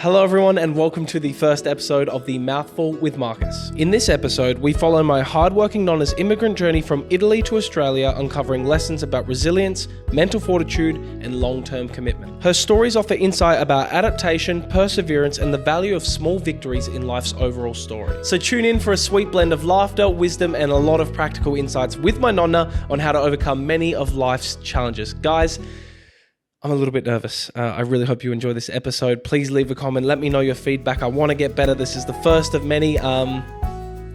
Hello everyone and welcome to the first episode of the Mouthful with Marcus. In this episode, we follow my hardworking Nonna's immigrant journey from Italy to Australia, uncovering lessons about resilience, mental fortitude, and long-term commitment. Her stories offer insight about adaptation, perseverance, and the value of small victories in life's overall story. So tune in for a sweet blend of laughter, wisdom, and a lot of practical insights with my Nonna on how to overcome many of life's challenges. Guys, I'm a little bit nervous. I really hope you enjoy this episode. Please leave a comment. Let me know your feedback. I want to get better. This is the first of many.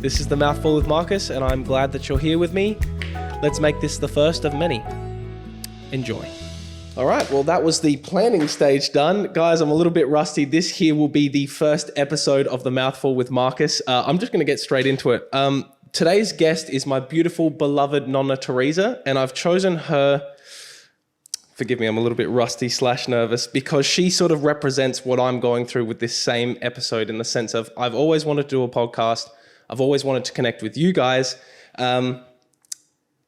This is the Mouthful with Marcus, and I'm glad that you're here with me. Let's make this the first of many. Enjoy. All right. Well, that was the planning stage done. Guys, I'm a little bit rusty. This here will be the first episode of the Mouthful with Marcus. I'm just going to get straight into it. Today's guest is my beautiful, beloved Nonna Teresa, and I've chosen her... Forgive me, I'm a little bit rusty / nervous because she sort of represents what I'm going through with this same episode in the sense of I've always wanted to do a podcast. I've always wanted to connect with you guys. And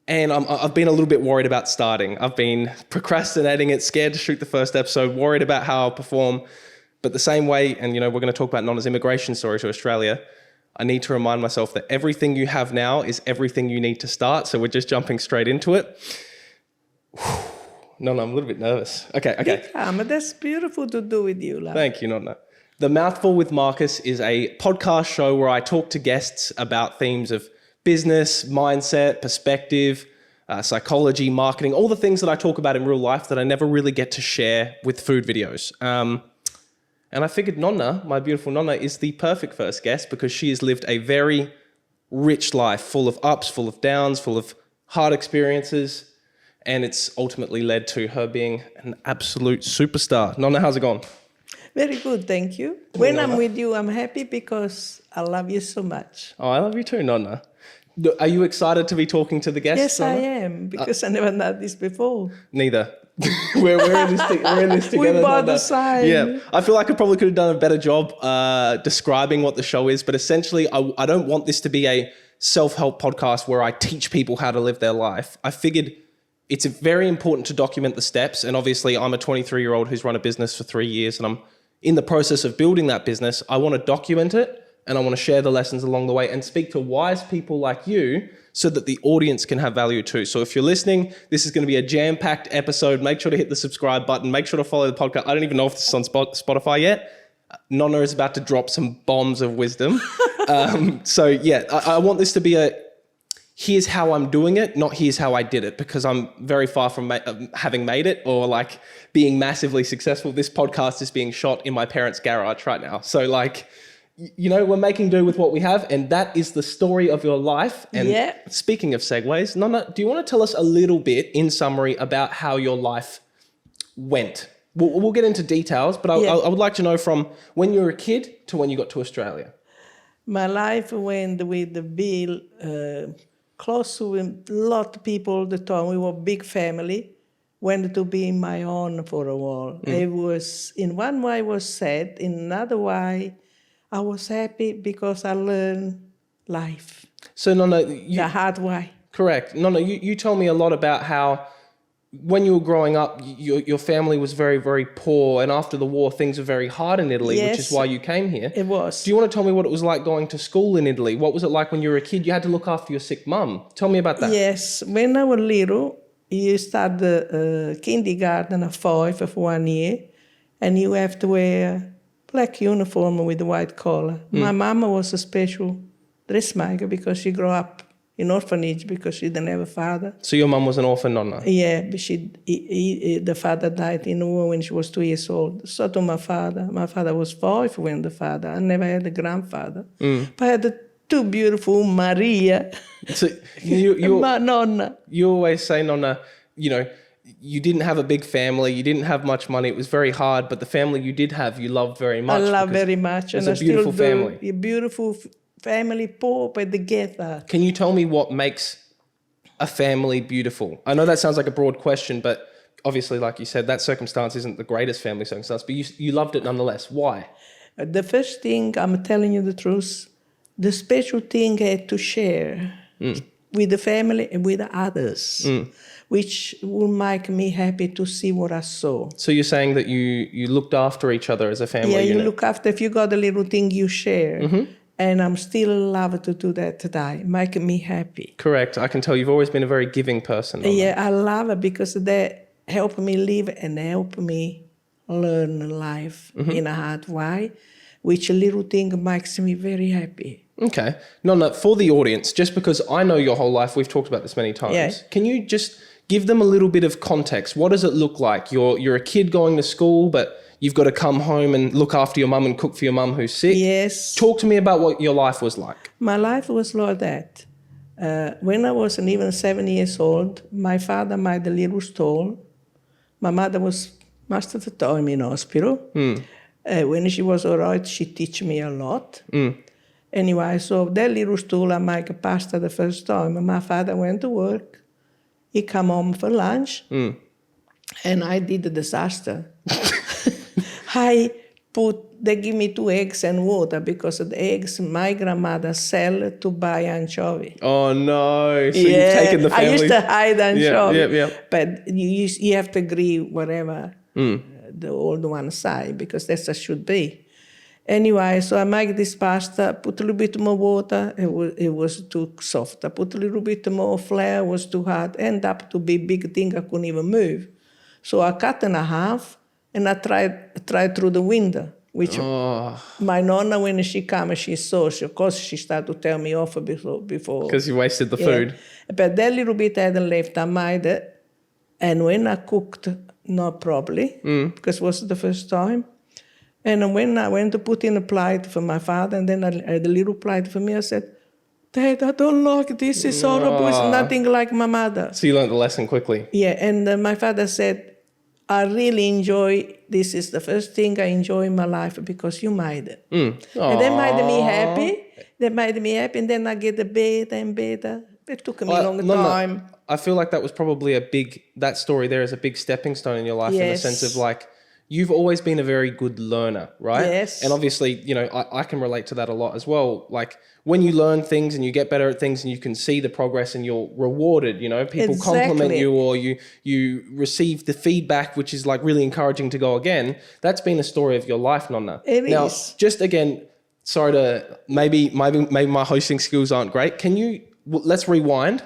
I've been a little bit worried about starting. I've been procrastinating it, scared to shoot the first episode, worried about how I'll perform. But the same way, and we're going to talk about Nonna's immigration story to Australia, I need to remind myself that everything you have now is everything you need to start. So we're just jumping straight into it. No, I'm a little bit nervous. Okay. That's beautiful to do with you, love. Thank you, Nonna. The Mouthful with Marcus is a podcast show where I talk to guests about themes of business, mindset, perspective, psychology, marketing, all the things that I talk about in real life that I never really get to share with food videos. And I figured Nonna, my beautiful Nonna, is the perfect first guest because she has lived a very rich life, full of ups, full of downs, full of hard experiences. And it's ultimately led to her being an absolute superstar. Nonna, how's it going? Very good, thank you. When I'm with you, I'm happy because I love you so much. Oh, I love you too, Nonna. Are you excited to be talking to the guests? Yes, Nonna? I am, because I never done this before. Neither. we're in this together. We bought the sign. Yeah, I feel like I probably could have done a better job describing what the show is, but essentially I don't want this to be a self-help podcast where I teach people how to live their life. I figured it's very important to document the steps. And obviously I'm a 23-year-old who's run a business for 3 years and I'm in the process of building that business. I want to document it and I want to share the lessons along the way and speak to wise people like you so that the audience can have value too. So if you're listening, this is going to be a jam-packed episode. Make sure to hit the subscribe button. Make sure to follow the podcast. I don't even know if this is on Spotify yet. Nonna is about to drop some bombs of wisdom. So yeah, I want this to be here's how I'm doing it, not here's how I did it, because I'm very far from having made it or like being massively successful. This podcast is being shot in my parents' garage right now. So we're making do with what we have, and that is the story of your life. And Speaking of segues, Nonna, do you want to tell us a little bit in summary about how your life went? We'll get into details, but I would like to know from when you were a kid to when you got to Australia. My life went with the bill, close to a lot of people all the time. We were a big family. Went to be my own for a while. It was, in one way I was sad, in another way I was happy because I learned life. So Nonna, the hard way. Correct. Nonna, you told me a lot about how when you were growing up, your family was very, very poor, and after the war, things were very hard in Italy, which is why you came here. It was. Do you want to tell me what it was like going to school in Italy? What was it like when you were a kid? You had to look after your sick mum. Tell me about that. Yes. When I was little, you start the kindergarten at 5 for 1 year, and you have to wear black uniform with a white collar. My mama was a special dressmaker because she grew up in orphanage because she didn't have a father. So your mum was an orphan, Nonna? Yeah, but the father died in war when she was 2 years old. So to my father was 5 when the father. I never had a grandfather. But I had two beautiful Maria. So my Nonna. You always say, Nonna, you didn't have a big family, you didn't have much money, it was very hard, but the family you did have, you loved very much. I love very much. It's a beautiful family. A beautiful family, poor, but together. Can you tell me what makes a family beautiful? I know that sounds like a broad question, but obviously, like you said, that circumstance isn't the greatest family circumstance, but you loved it nonetheless. Why? The first thing, I'm telling you the truth, the special thing I had to share with the family and with the others, which will make me happy to see what I saw. So you're saying that you looked after each other as a family Yeah, you unit? look after, if you got a little thing, you share. And I'm still love to do that today, make me happy. Correct. I can tell you've always been a very giving person. Nonna. Yeah, I love it because they help me live and help me learn life in a hard way, which a little thing makes me very happy. Okay. Nonna, for the audience, just because I know your whole life, we've talked about this many times, Yeah. can you just give them a little bit of context? What does it look like? You're a kid going to school, but you've got to come home and look after your mum and cook for your mum who's sick. Yes. Talk to me about what your life was like. My life was like that. When I wasn't even 7 years old, my father made a little stall. My mother was most of the time in hospital. When she was all right, she teach me a lot. Anyway, so that little stool I make a pasta the first time. And my father went to work. He come home for lunch. And I did a disaster. They give me 2 eggs and water because the eggs my grandmother sell to buy anchovy. Oh no! So you've taken the family. I used to hide anchovy. Yeah. But you have to agree whatever the old one say because that's what should be. Anyway, so I make this pasta, put a little bit more water, it was too soft. I put a little bit more flour, it was too hard. End up to be big thing, I couldn't even move. So I cut in half and I tried through the window, which my Nonna, when she came, she saw, of course she started to tell me off before. Because you wasted the food. But that little bit I had left, I made it. And when I cooked, not properly, because it was the first time. And when I went to put in a plate for my father, and then I had a little plate for me, I said, Dad, I don't like this, it's horrible, it's nothing like my mother. So you learned the lesson quickly. Yeah, and my father said, I really enjoy, this is the first thing I enjoy in my life because you made it. And that made me happy. That made me happy, and then I get better and better. It took me a long time. I feel like that was probably that story there is a big stepping stone in your life in the sense of like, you've always been a very good learner, right? Yes. And obviously, you know, I can relate to that a lot as well. Like when you learn things and you get better at things and you can see the progress and you're rewarded, you know, people compliment you or you receive the feedback, which is like really encouraging to go again. That's been a story of your life, Nonna. It now, is. Just again, sorry to, maybe my hosting skills aren't great. Let's rewind.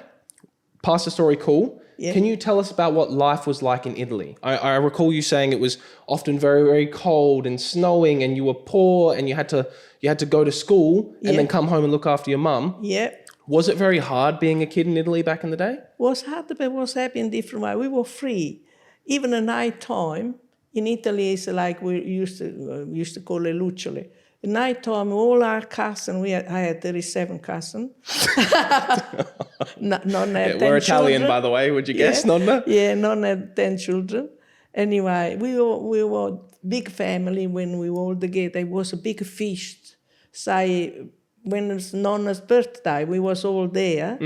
Past the story, cool. Yeah. Can you tell us about what life was like in Italy? I recall you saying it was often very, very cold and snowing and you were poor and you had to go to school and then come home and look after your mum. Yeah. Was it very hard being a kid in Italy back in the day? It was hard, but it was happy in different way. We were free. Even at night time, in Italy, it's like we used to call it lucciole. At night time, all our cousins, I had 37 cousins. Nonna had 10 we're Italian, children. by the way. Would you guess, Nonna? Yeah, Nonna had 10 children. Anyway, we were big family when we were all together. It was a big feast. Say, when it was Nonna's birthday, we was all there.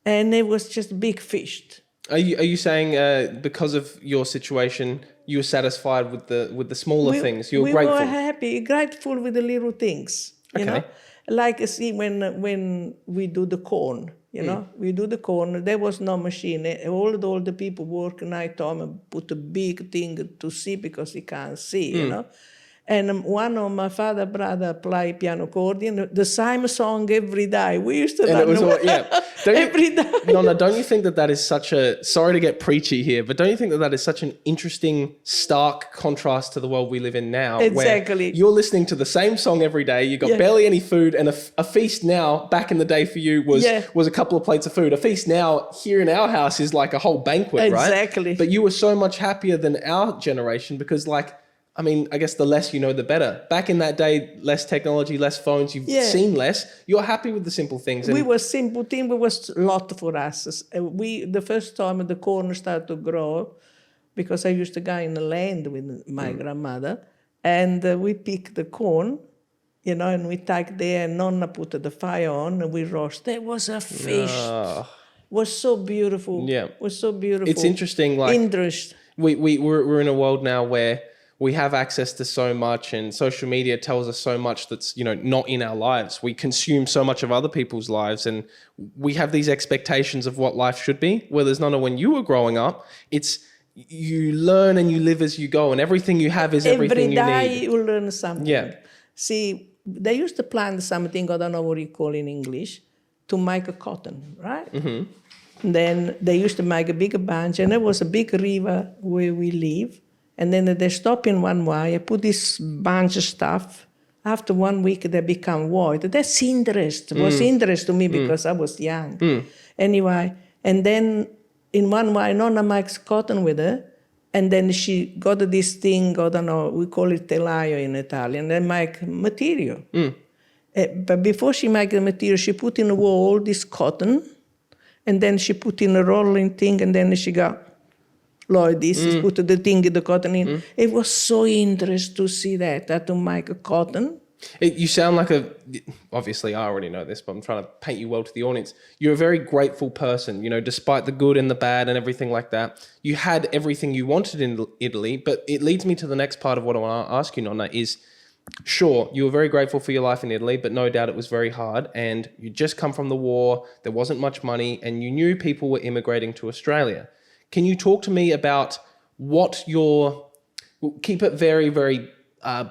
And it was just a big feast. Are you saying because of your situation, you were satisfied with the smaller things? You were grateful? We were happy, grateful with the little things, you know? Like, see, when we do the corn, you know? We do the corn, there was no machine. All the people work night time and put a big thing to see because he can't see, you know? And one of my father brother play piano accordion, the same song every day. We used to every day. Nonna, don't you think that is such a, sorry to get preachy here, but don't you think that is such an interesting, stark contrast to the world we live in now? Exactly. Where you're listening to the same song every day, you got barely any food, and a feast now, back in the day for you, was a couple of plates of food. A feast now, here in our house, is like a whole banquet, right? Exactly. But you were so much happier than our generation because I mean, I guess the less you know, the better. Back in that day, less technology, less phones, you've seen less. You're happy with the simple things. We were simple things, it was a lot for us. The first time the corn started to grow, because I used to go in the land with my grandmother, and we picked the corn, you know, and we take there, and Nonna put the fire on, and we roast. There was a fish. It was so beautiful. Yeah. It was so beautiful. It's interesting, like... we're in a world now where we have access to so much, and social media tells us so much that's, not in our lives. We consume so much of other people's lives, and we have these expectations of what life should be. Whereas when you were growing up, it's you learn and you live as you go, and everything you have is everything you need. Every day you learn something. Yeah. See, they used to plant something, I don't know what you call in English, to make a cotton, right? Mm-hmm. Then they used to make a big bunch, and there was a big river where we live. And then they stop in one way, I put this bunch of stuff. After 1 week, they become white. That's interest. It was interest to me because I was young. Anyway, and then in one way, Nonna makes cotton with her. And then she got this thing, I don't know, we call it telaio in Italian. They make material. But before she make the material, she put in a wall this cotton. And then she put in a rolling thing, and then she got like this, put the thing in the cotton in. It was so interesting to see that to make a cotton. You sound like obviously I already know this, but I'm trying to paint you well to the audience. You're a very grateful person, despite the good and the bad and everything like that. You had everything you wanted in Italy, but it leads me to the next part of what I want to ask you, Nonna, is sure, you were very grateful for your life in Italy, but no doubt it was very hard, and you just come from the war, there wasn't much money, and you knew people were immigrating to Australia. Can you talk to me about keep it very, very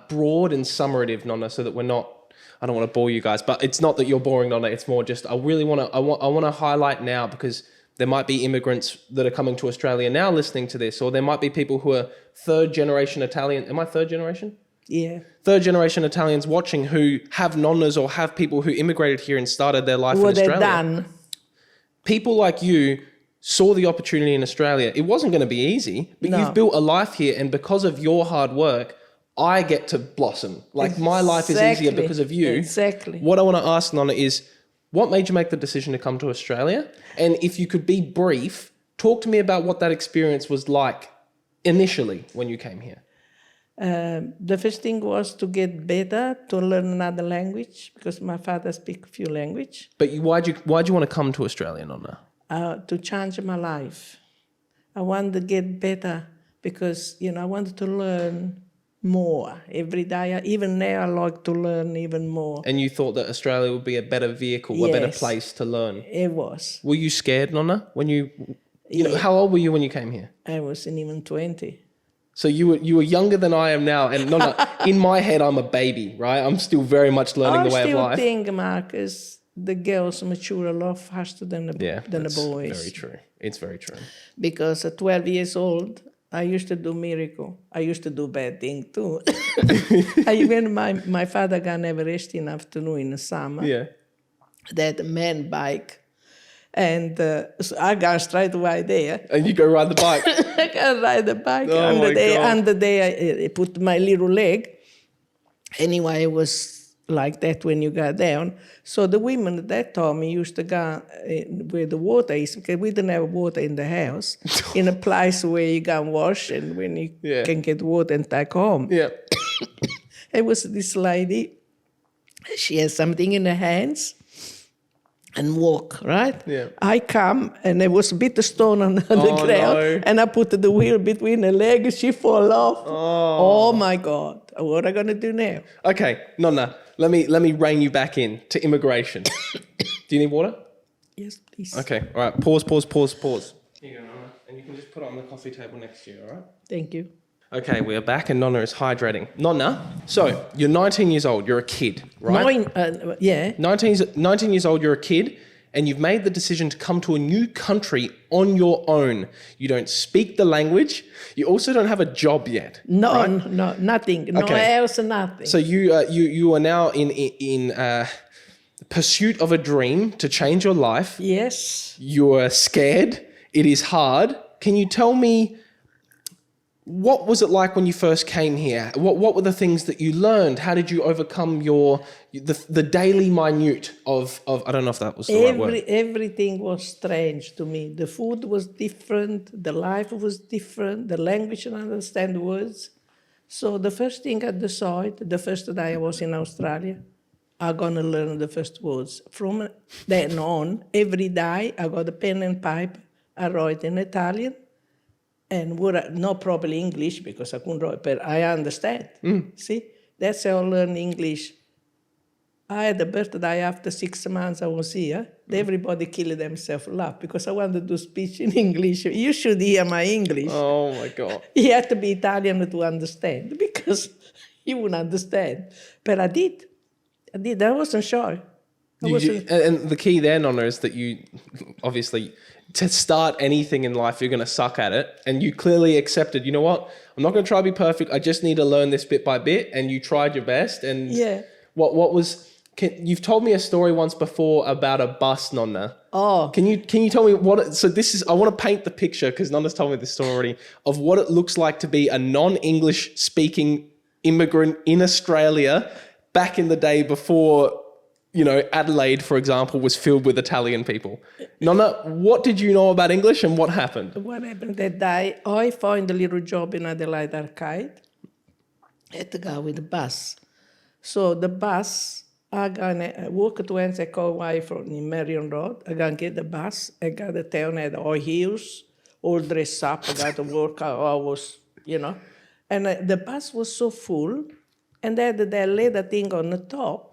broad and summative, Nonna, so that I don't want to bore you guys, but it's not that you're boring, Nonna, it's more just, I want to highlight now, because there might be immigrants that are coming to Australia now listening to this, or there might be people who are third generation Italian. Am I third generation? Yeah. Third generation Italians watching who have nonnas or have people who immigrated here and started their life in Australia. What they've done. People like you saw the opportunity in Australia. It wasn't going to be easy, but you've built a life here, and because of your hard work, I get to blossom. My life is easier because of you. Exactly. What I want to ask, Nonna, is what made you make the decision to come to Australia? And if you could be brief, talk to me about what that experience was like initially when you came here. The first thing was to get better, to learn another language, because my father speaks a few languages. But why'd you want to come to Australia, Nonna? To change my life. I wanted to get better because, I wanted to learn more every day. Even now, I like to learn even more. And you thought that Australia would be a better vehicle, a better place to learn? It was. Were you scared, Nonna, when you how old were you when you came here? I wasn't even 20. So you were younger than I am now, and Nonna, in my head, I'm a baby, right? I'm still very much learning the way of life. I still think, Marcus, the girls mature a lot faster than the boys. Very true. It's very true. Because at 12 years old, I used to do miracle. I used to do bad thing too. When my father got Everest in afternoon in the summer, that man bike. And so I got straight away there. And you go ride the bike? I can ride the bike. Oh Under there, I put my little leg. Anyway, it was like that when you got down. So the women at that time used to go where the water is, because we didn't have water in the house, in a place where you can wash and when you can get water and take home. Yeah. It was this lady, she has something in her hands, and walk, right? Yeah. I come, and there was a bit of stone on the ground, no. And I put the wheel between her legs, she fall off. Oh my God, what am I going to do now? Okay, Nonna, let me rein you back in to immigration. Do you need water? Yes, please. Okay, all right, pause. Here you go, Nonna, and you can just put it on the coffee table next to you, all right? Thank you. Okay, we are back and Nonna is hydrating. Nonna, so you're 19 years old, you're a kid, right? 19 years old, you're a kid, and you've made the decision to come to a new country on your own. You don't speak the language. You also don't have a job yet. No, right? no, nothing. No else, nothing. So you are now in pursuit of a dream to change your life. Yes. You are scared. It is hard. Can you tell me, what was it like when you first came here? What were the things that you learned? How did you overcome the daily minute of I don't know if that was the right word. Everything was strange to me. The food was different. The life was different. The language and understand the words. So the first thing I decided, the first day I was in Australia, I'm going to learn the first words. From then on, every day I got a pen and paper. I write in Italian. and not properly English because I couldn't write, but I understand. See, that's how I learned English. I had a birthday after 6 months I was here. Everybody killed themselves laugh because I wanted to speak in English. You should hear my English. Oh my God. You had to be Italian to understand because you wouldn't understand. But I did. I wasn't shy. And the key there, Nonna, is that you obviously, to start anything in life, you're going to suck at it. And you clearly accepted, you know what? I'm not going to try to be perfect. I just need to learn this bit by bit. And you tried your best. And what was... you've told me a story once before about a bus, Nonna. Oh. Can you tell me what... So this is... I want to paint the picture, because Nonna's told me this story already, of what it looks like to be a non-English speaking immigrant in Australia back in the day before... Adelaide, for example, was filled with Italian people. Nonna, what did you know about English and what happened? What happened that day, I found a little job in Adelaide Arcade. I had to go with the bus. So the bus, I'm going to walk to Anzac away from the Marion Road. I'm going to get the bus. I got the town at high heels, all dressed up. I got to work. I was, And the bus was so full, and they had that leather thing on the top.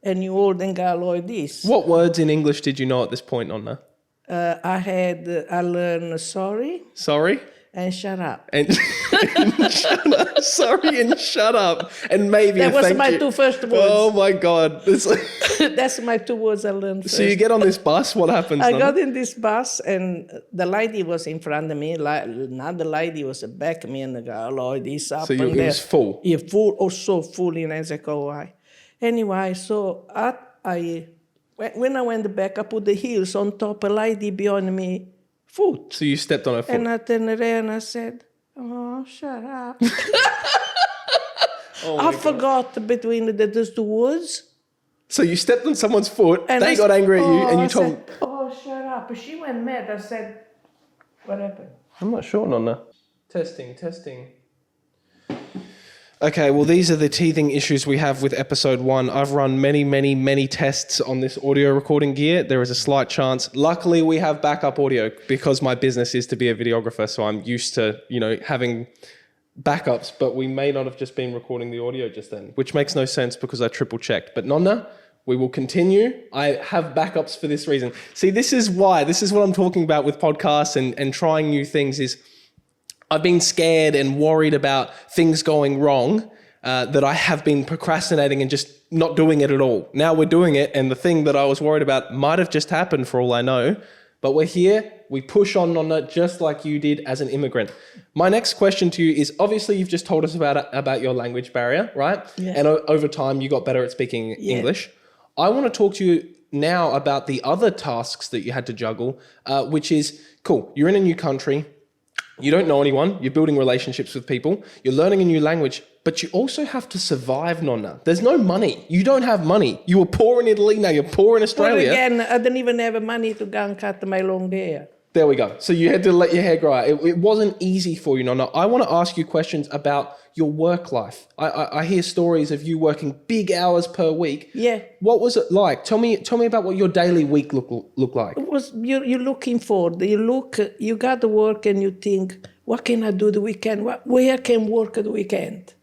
And you hold and go like this. What words in English did you know at this point, Nonna? I learned sorry. Sorry? And shut up. And shut up. Sorry and shut up. And maybe that a thank you. That was my two first words. Oh my God. That's my 2 words I learned first. So you get on this bus, what happens, I Nonna? got in this bus and the lady was in front of me. Another lady was back of me and the guy like this up so and it was full? Yeah, full. Oh, so full in Anzac. Anyway, so when I went back, I put the heels on top, a lady behind me foot. So you stepped on her foot? And I turned around and I said, oh, shut up. I forgot between those 2 words. So you stepped on someone's foot, and they got angry at you, and you told them... Oh, shut up. But she went mad. I said, what happened? I'm not sure, Nonna. Testing. Okay, well, these are the teething issues we have with episode 1. I've run many tests on this audio recording gear. There is a slight chance. Luckily, we have backup audio because my business is to be a videographer, so I'm used to, having backups, but we may not have just been recording the audio just then, which makes no sense because I triple checked. But Nonna, we will continue. I have backups for this reason. See, this is what I'm talking about with podcasts and trying new things is... I've been scared and worried about things going wrong, that I have been procrastinating and just not doing it at all. Now we're doing it, and the thing that I was worried about might have just happened for all I know, but we're here, we push on Nonna just like you did as an immigrant. My next question to you is, obviously you've just told us about your language barrier, right? Yeah. And over time you got better at speaking English. I want to talk to you now about the other tasks that you had to juggle, which is, cool, you're in a new country, you don't know anyone, you're building relationships with people, you're learning a new language, but you also have to survive, Nonna. There's no money. You don't have money. You were poor in Italy, now you're poor in Australia. Well, again, I didn't even have money to go and cut my long hair. There we go. So you had to let your hair grow out. It wasn't easy for you, Nonna. I want to ask you questions about your work life. I hear stories of you working big hours per week. Yeah. What was it like? Tell me about what your daily week looked like. It was you're looking for. You got to work and you think, what can I do the weekend? Where can work the weekend?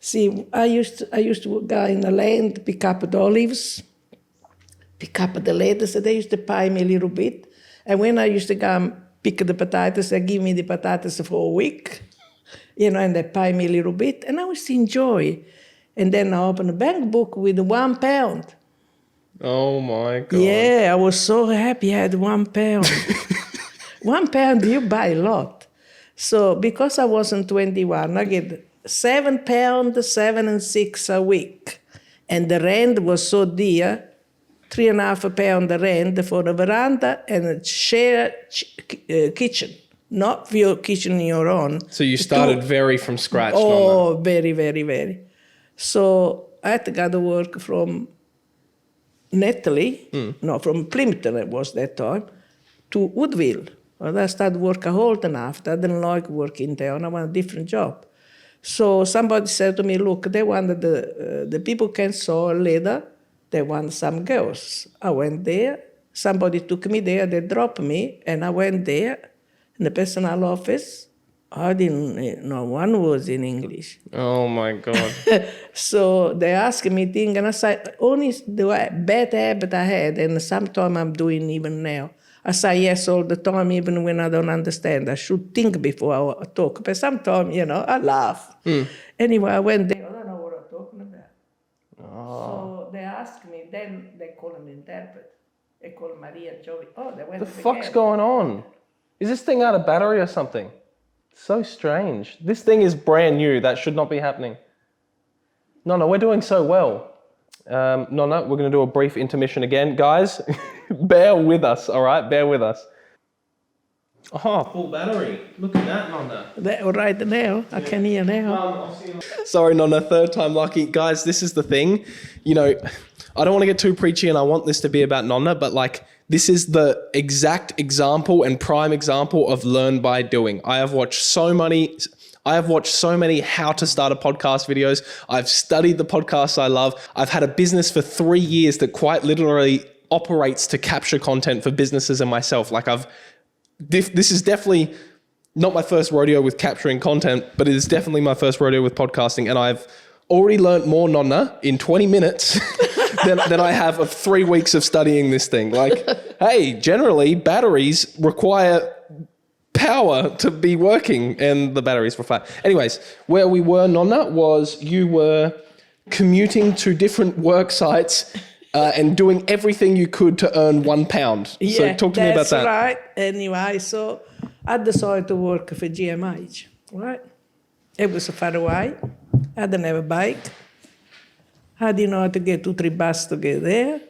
See, I used to go in the land, pick up the olives, pick up the lettuce. They used to pay me a little bit. And when I used to go and pick the potatoes, they give me the potatoes for a week, and they pay me a little bit. And I used to enjoy. And then I opened a bank book with £1. Oh, my God. Yeah, I was so happy I had £1. £1, you buy a lot. So because I wasn't 21, I get £7, 7 and 6 a week. And the rent was so dear, £3.5 rent for a veranda and a shared kitchen, not your kitchen in your own. So you started very from scratch, Oh, Nonna. very, very, very. So I had to go to work from Italy, from Plymouth it was that time, to Woodville. Well, I started working old enough. I didn't like working there, and I want a different job. So somebody said to me, look, they wanted the people can sew leather. They want some girls. I went there. Somebody took me there. They dropped me, and I went there in the personal office. I didn't know one word in English. Oh my God. So they asked me things, and I said, only the bad habit I had, and sometimes I'm doing even now. I say yes all the time, even when I don't understand. I should think before I talk. But sometimes, I laugh. Anyway, I went there. I don't know what I'm talking about. So they asked me. Then they call him interpret. They call Maria Joey. Oh, they went The to the fuck's cab. going on? Is this thing out of battery or something? So strange. This thing is brand new. That should not be happening. Nonna, we're doing so well. Nonna, we're going to do a brief intermission again. Guys, bear with us, all right? Bear with us. Oh, full battery. Look at that, Nonna. Right now, I can hear now. Sorry, Nonna, third time lucky. Guys, this is the thing. I don't want to get too preachy and I want this to be about Nonna, but this is the exact example and prime example of learn by doing. I have watched so many how to start a podcast videos. I've studied the podcasts I love. I've had a business for 3 years that quite literally operates to capture content for businesses and myself. This is definitely not my first rodeo with capturing content, but it is definitely my first rodeo with podcasting. And I've already learned more, Nonna, in 20 minutes than I have of 3 weeks of studying this thing. Hey, generally batteries require power to be working, and the batteries were flat. Anyways, where we were, Nonna, was you were commuting to different work sites and doing everything you could to earn £1. Yeah, so talk to me about that. That's right. Anyway, so I decided to work for GMH, right? It was far away. I didn't have a bike. I didn't know how to get 2-3 buses to get there.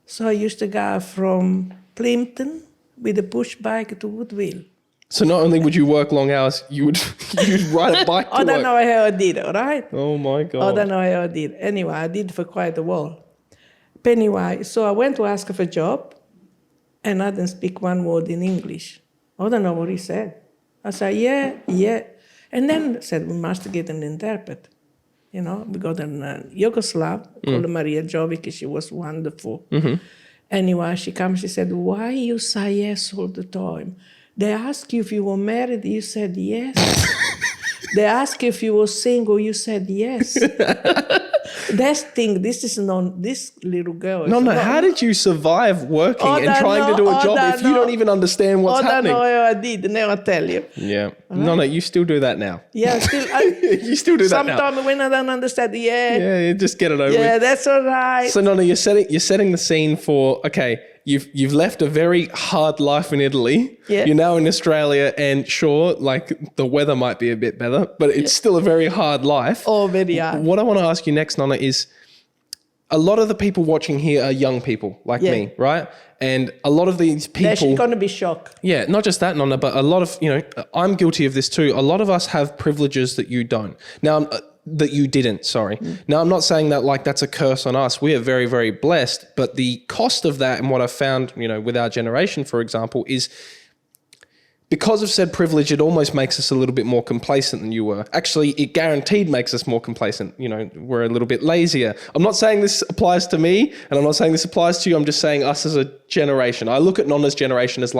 So I used to go from Plimpton with a push bike to Woodville. So not only would you work long hours, you'd ride a bike to work. I don't know how I did it, all right? Oh my God. I don't know how I did. Anyway, I did for quite a while. But anyway, so I went to ask for a job, and I didn't speak one word in English. I don't know what he said. I said, yeah. And then said, we must get an interpret. We got an Yugoslav called Maria Jovic. She was wonderful. Mm-hmm. Anyway, she comes, she said, why you say yes all the time? They ask you if you were married, you said yes. They ask you if you were single, you said yes. This little girl. No, how did you survive working and trying to do a job if you don't even understand what's happening? I don't know how I did, now I tell you. Yeah. No, you still do that now. Yeah, still. You still do that now. Sometimes when I don't understand, Yeah, you just get it over with. Yeah, that's all right. So, Nonna, you're setting the scene for, okay, you've left a very hard life in Italy. Yeah. You're now in Australia, and sure, the weather might be a bit better, but it's still a very hard life. Oh, very hard. What I want to ask you next, Nonna, is a lot of the people watching here are young people like me, right? And a lot of these people... They're going to be shocked. Yeah, not just that, Nonna, but a lot of, I'm guilty of this too. A lot of us have privileges that you don't. Now, that you didn't, sorry. Now, I'm not saying that that's a curse on us. We are very, very blessed. But the cost of that and what I've found, with our generation, for example, is because of said privilege, it almost makes us a little bit more complacent than you were. Actually, it guaranteed makes us more complacent. We're a little bit lazier. I'm not saying this applies to me, and I'm not saying this applies to you. I'm just saying us as a generation. I look at Nonna's generation as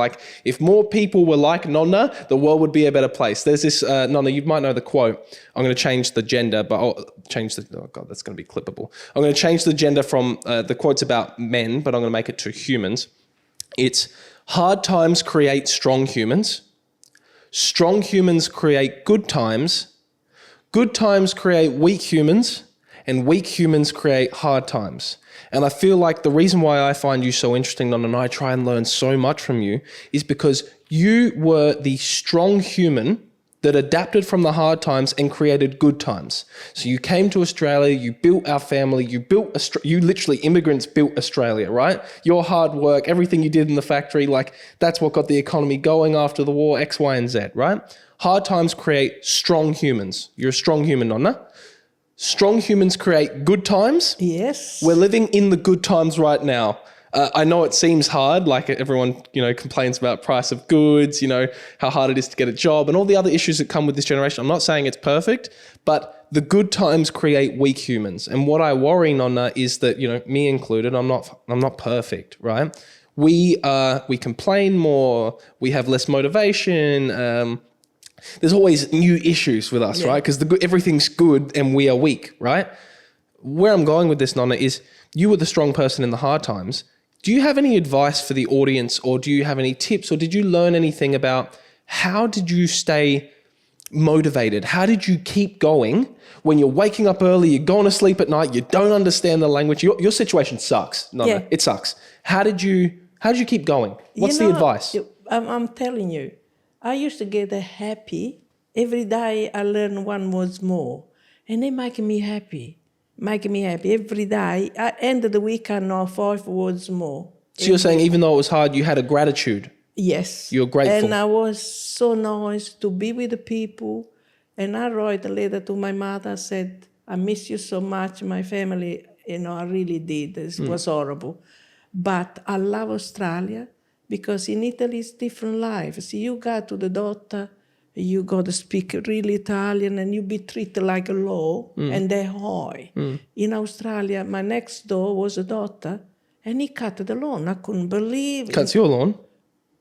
if more people were like Nonna, the world would be a better place. There's this, Nonna, you might know the quote. I'm going to change the gender, but I'll change oh God, that's going to be clippable. I'm going to change the gender from the quote's about men, but I'm going to make it to humans. It's hard times create strong humans. Strong humans create good times. Good times create weak humans. And weak humans create hard times. And I feel like the reason why I find you so interesting, Nonna, and I try and learn so much from you, is because you were the strong human that adapted from the hard times and created good times. So you came to Australia, you built our family, you literally, immigrants built Australia, right? Your hard work, everything you did in the factory, that's what got the economy going after the war, X, Y, and Z, right? Hard times create strong humans. You're a strong human, Nonna. Strong humans create good times. Yes. We're living in the good times right now. I know it seems hard, everyone, complains about price of goods, how hard it is to get a job and all the other issues that come with this generation. I'm not saying it's perfect, but the good times create weak humans. And what I worry, Nonna, is that, me included, I'm not perfect, right? We complain more, we have less motivation, there's always new issues with us, right? Because everything's good and we are weak, right? Where I'm going with this, Nonna, is you were the strong person in the hard times. Do you have any advice for the audience, or do you have any tips, or did you learn anything about how did you stay motivated? How did you keep going when you're waking up early, you're going to sleep at night, you don't understand the language? Your situation sucks, Nonna. Yeah. It sucks. How did you keep going? What's the advice? I'm telling you, I used to get happy. Every day I learn one word more. And they make me happy. Every day. At the end of the week, I know 5 words more. So you're saying even though it was hard, you had a gratitude? Yes. You're grateful? And I was so nice to be with the people. And I wrote a letter to my mother. I said, I miss you so much, my family. I really did. It was horrible. But I love Australia because in Italy it's different life. See, you go to the doctor, you got to speak real Italian and you be treated like a law and they're high. In Australia, my next door was a doctor and he cut the lawn. I couldn't believe it. Cuts your lawn?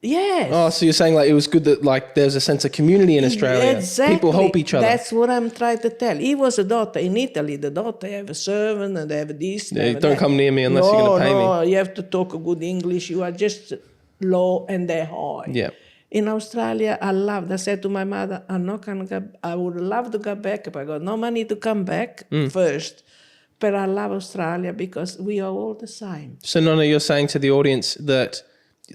Yes. Oh, so you're saying like it was good that like there's a sense of community in Australia. Exactly. People help each other. That's what I'm trying to tell. He was a doctor. In Italy, the doctor have a servant and they have this. Yeah, don't come near me unless you're going to pay me. No, you have to talk good English. You are just low and they're high. Yeah. In Australia, I said to my mother, I would love to go back if I got no money to come back first. But I love Australia because we are all the same. So Nonna, you're saying to the audience that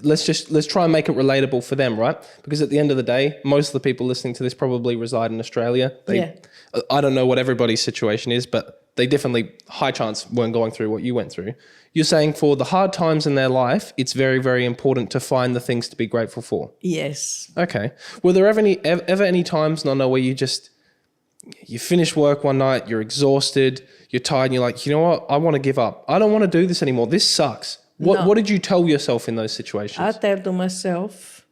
let's try and make it relatable for them, right? Because at the end of the day, most of the people listening to this probably reside in Australia. I don't know what everybody's situation is, but they definitely, high chance, weren't going through what you went through. You're saying for the hard times in their life, it's very, very important to find the things to be grateful for. Yes. Okay. Were there ever any times, Nonna, where you finish work one night, you're exhausted, you're tired, and you're like, you know what? I want to give up. I don't want to do this anymore. This sucks. What did you tell yourself in those situations? I tell to myself,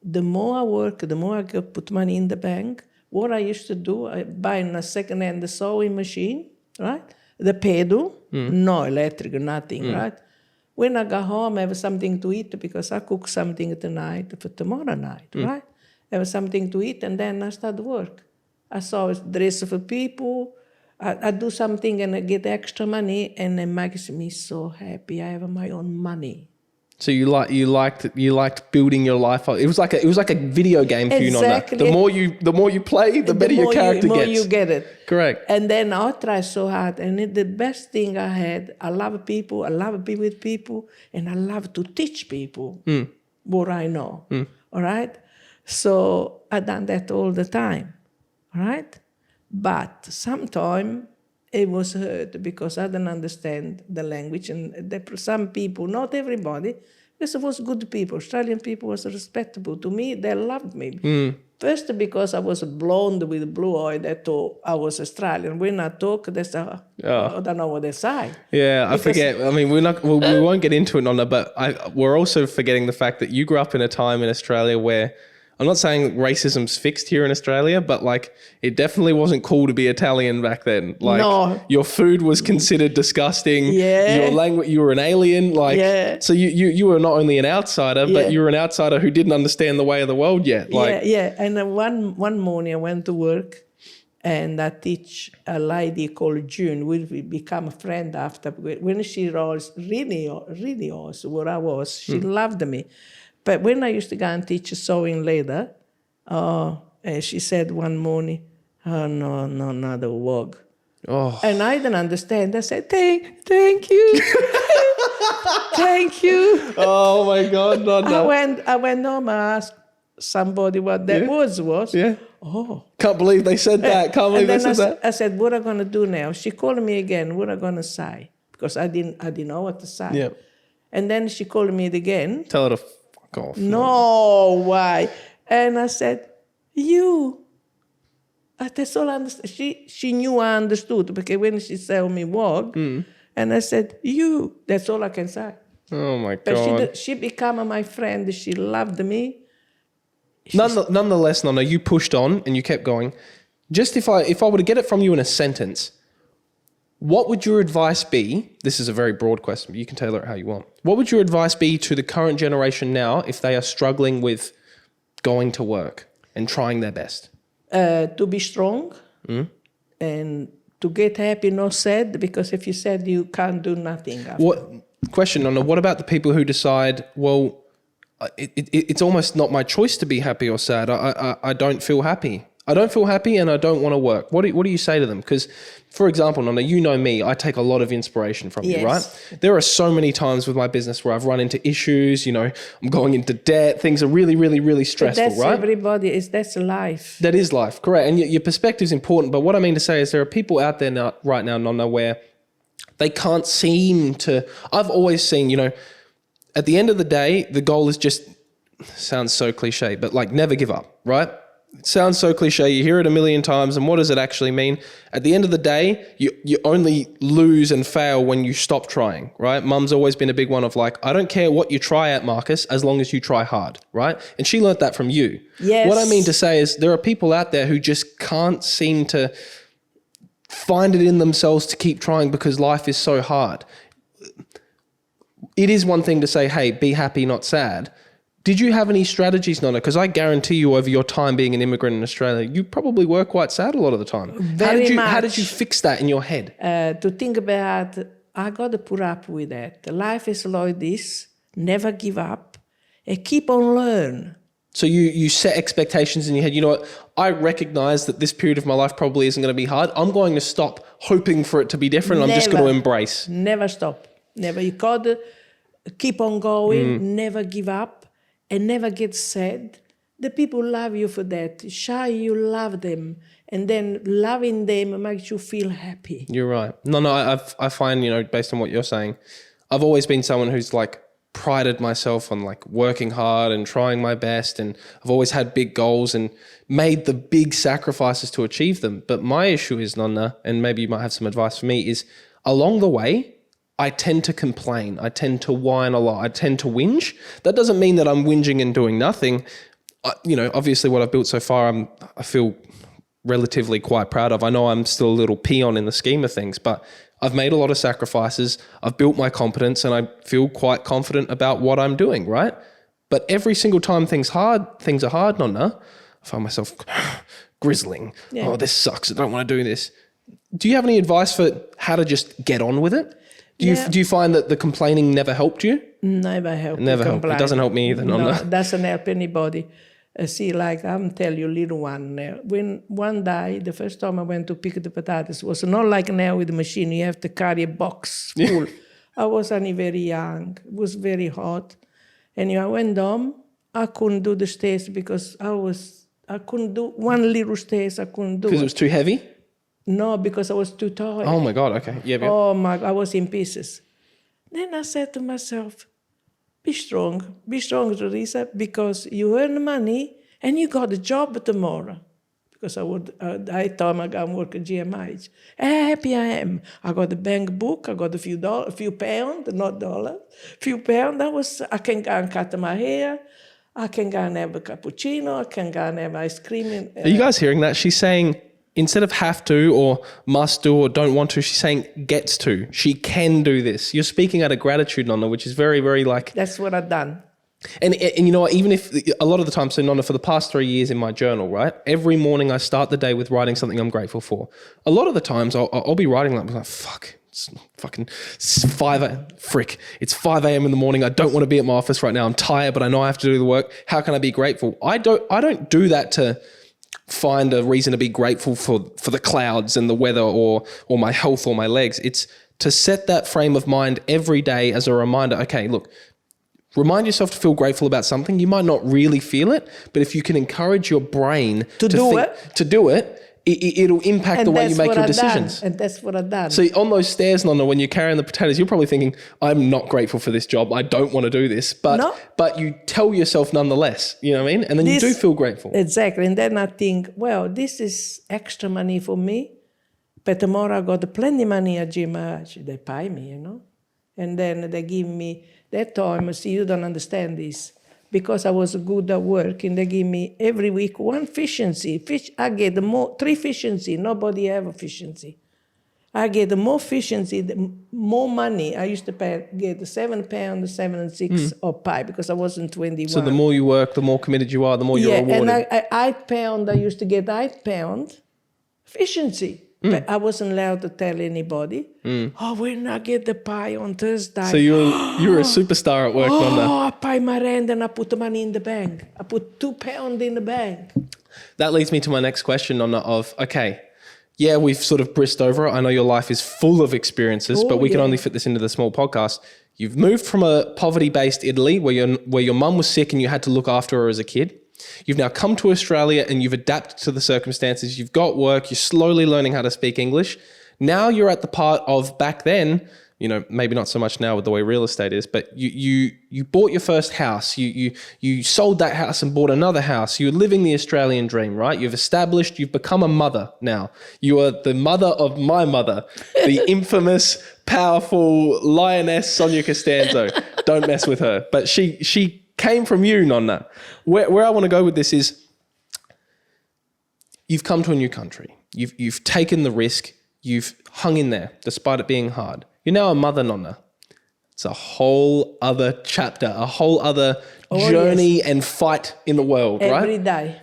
the more I work, the more I could put money in the bank. What I used to do, I buy a second-hand sewing machine, right? The pedal, no electric, nothing, right? When I go home, I have something to eat because I cook something tonight for tomorrow night, right? I have something to eat and then I start work. I sew dress for people. I do something and I get extra money and it makes me so happy. I have my own money. So you liked building your life up. It was like a video game for you, Nonna. The more you play, the better your character gets. The more you get it. Correct. And then I try so hard. And the best thing I had, I love people, I love to be with people, and I love to teach people what I know. All right? So I done that all the time. All right? But sometimes it was hurt because I didn't understand the language. And some people, not everybody, because it was good people. Australian people was respectable to me. They loved me. First because I was blonde with blue eye, they thought I was Australian. When I talk, they say, I don't know what they say. Yeah, I forget. I mean, we won't get into it, Nonna, but we're also forgetting the fact that you grew up in a time in Australia where, I'm not saying racism's fixed here in Australia, but like it definitely wasn't cool to be Italian back then. Like your food was considered disgusting. Yeah. Your language, you were an alien. So you were not only an outsider, but you were an outsider who didn't understand the way of the world yet. And one morning I went to work and I teach a lady called June. We become a friend after. When she was really awesome where I was, she loved me. But when I used to go and teach sewing later, and she said one morning, no, another word. Oh. And I didn't understand. I said, thank you. Thank you. Oh my God, no. I went home, I asked somebody what that words was. Yeah. Oh. Can't believe they said that. Can't believe they said that. I said, what am I going to do now? She called me again, what am I going to say? Because I didn't know what to say. Yeah. And then she called me again. Tell her to fuck off. No, why? And I said, you. That's all I understand. She knew I understood because when she told me walk, and I said, you. That's all I can say. Oh my God. But she became my friend. She loved me. Nonetheless, Nonna, you pushed on and you kept going. Just if I were to get it from you in a sentence, what would your advice be? This is a very broad question, but you can tailor it how you want. What would your advice be to the current generation now if they are struggling with going to work? and trying their best? To be strong and to get happy, not sad, because if you sad, you can't do nothing after. Question, Nonna, what about the people who decide, well, it's almost not my choice to be happy or sad. I don't feel happy. I don't feel happy and I don't want to work. What do you say to them? Because, for example, Nonna, you know me, I take a lot of inspiration from you, right? There are so many times with my business where I've run into issues, I'm going into debt. Things are really, really, really stressful, that's right? Everybody, that's life. That is life, correct. And your perspective is important. But what I mean to say is there are people out there right now, Nonna, where they can't seem to, I've always seen, at the end of the day, the goal is just, sounds so cliche, but like never give up, right? It sounds so cliche. You hear it a million times. And what does it actually mean? At the end of the day, you only lose and fail when you stop trying, right? Mum's always been a big one of like, I don't care what you try at, Marcus, as long as you try hard, right? And she learnt that from you. Yes. What I mean to say is there are people out there who just can't seem to find it in themselves to keep trying because life is so hard. It is one thing to say, hey, be happy, not sad. Did you have any strategies, Nonna? Because I guarantee you over your time being an immigrant in Australia, you probably were quite sad a lot of the time. How did you fix that in your head? To think about, I got to put up with that. Life is like this, never give up, and keep on learning. So you set expectations in your head. You know what? I recognize that this period of my life probably isn't going to be hard. I'm going to stop hoping for it to be different. I'm just going to embrace. Never stop. Never. You got to keep on going, never give up. And never get sad. The people love you for that. Shy, you love them. And then loving them makes you feel happy. You're right. No, I find, based on what you're saying, I've always been someone who's like prided myself on like working hard and trying my best. And I've always had big goals and made the big sacrifices to achieve them. But my issue is, Nonna, and maybe you might have some advice for me, is along the way, I tend to complain. I tend to whine a lot. I tend to whinge. That doesn't mean that I'm whinging and doing nothing. Obviously what I've built so far, I feel relatively quite proud of. I know I'm still a little peon in the scheme of things, but I've made a lot of sacrifices. I've built my competence and I feel quite confident about what I'm doing, right? But every single time things are hard, Nonna, I find myself grizzling. Yeah. Oh, this sucks. I don't want to do this. Do you have any advice for how to just get on with it? Do you find that the complaining never helped you? Never helped. Never helped. It doesn't help me either. No, it doesn't help anybody. See, like I'm tell you, little one. When one day, the first time I went to pick the potatoes, was not like now with the machine. You have to carry a box full. I was only very young. It was very hot, and I went home. I couldn't do the stairs because I couldn't do one little stairs. I couldn't do because it was too heavy. No, because I was too tired. Oh my God, okay. Yeah. Oh my, I was in pieces. Then I said to myself, be strong, Teresa, because you earn money and you got a job tomorrow. Because I thought I'm going to work at GMH. Happy I am. I got a bank book, I got a few pounds, not dollars, few pounds. I can go and cut my hair. I can go and have a cappuccino. I can go and have ice cream. Are you guys hearing that? She's saying, instead of have to or must do or don't want to, she's saying gets to. She can do this. You're speaking out of gratitude, Nonna, which is very, very like... That's what I've done. And you know what, even if a lot of the time, so Nonna, for the past 3 years in my journal, right? Every morning I start the day with writing something I'm grateful for. A lot of the times I'll be writing like fuck, it's fucking 5 a.m. in the morning. I don't want to be at my office right now. I'm tired, but I know I have to do the work. How can I be grateful? I don't do that to find a reason to be grateful for the clouds and the weather or my health or my legs. It's to set that frame of mind every day as a reminder. Okay, look, remind yourself to feel grateful about something. You might not really feel it, but if you can encourage your brain to do it, it'll impact the way you make your decisions. And that's what I've done. So on those stairs, Nonna, when you're carrying the potatoes, you're probably thinking, I'm not grateful for this job. I don't want to do this. But you tell yourself nonetheless, you know what I mean? And then you do feel grateful. Exactly. And then I think, well, this is extra money for me. But tomorrow I got plenty of money at GMH. They pay me, And then they give me that time. See, you don't understand this. Because I was good at work, and they give me every week one efficiency. I get 3 efficiency. Nobody have efficiency. I get more efficiency, more money. I used to get £7, 7 and 6 of pie because I wasn't 21. So the more you work, the more committed you are, the more you're rewarded. And I used to get £8 efficiency. But I wasn't allowed to tell anybody. Oh, when I get the pie on Thursday. So you were a superstar at work, Nonna. Oh, I pay my rent and I put the money in the bank. I put £2 in the bank. That leads me to my next question, Nonna, of, okay, yeah, we've sort of brisked over it. I know your life is full of experiences, but we can only fit this into the small podcast. You've moved from a poverty-based Italy where your mum was sick and you had to look after her as a kid. You've now come to Australia and you've adapted to the circumstances. You've got work. You're slowly learning how to speak English. Now you're at the part of back then, you know, maybe not so much now with the way real estate is, but you bought your first house. You sold that house and bought another house. You're living the Australian dream, right? You've become a mother now. You are the mother of my mother, the infamous, powerful lioness Sonia Costanzo. Don't mess with her. But she came from you, Nonna. Where I want to go with this is you've come to a new country. You've taken the risk. You've hung in there despite it being hard. You're now a mother, Nonna. It's a whole other chapter, a whole other journey and fight in the world, right? Every day.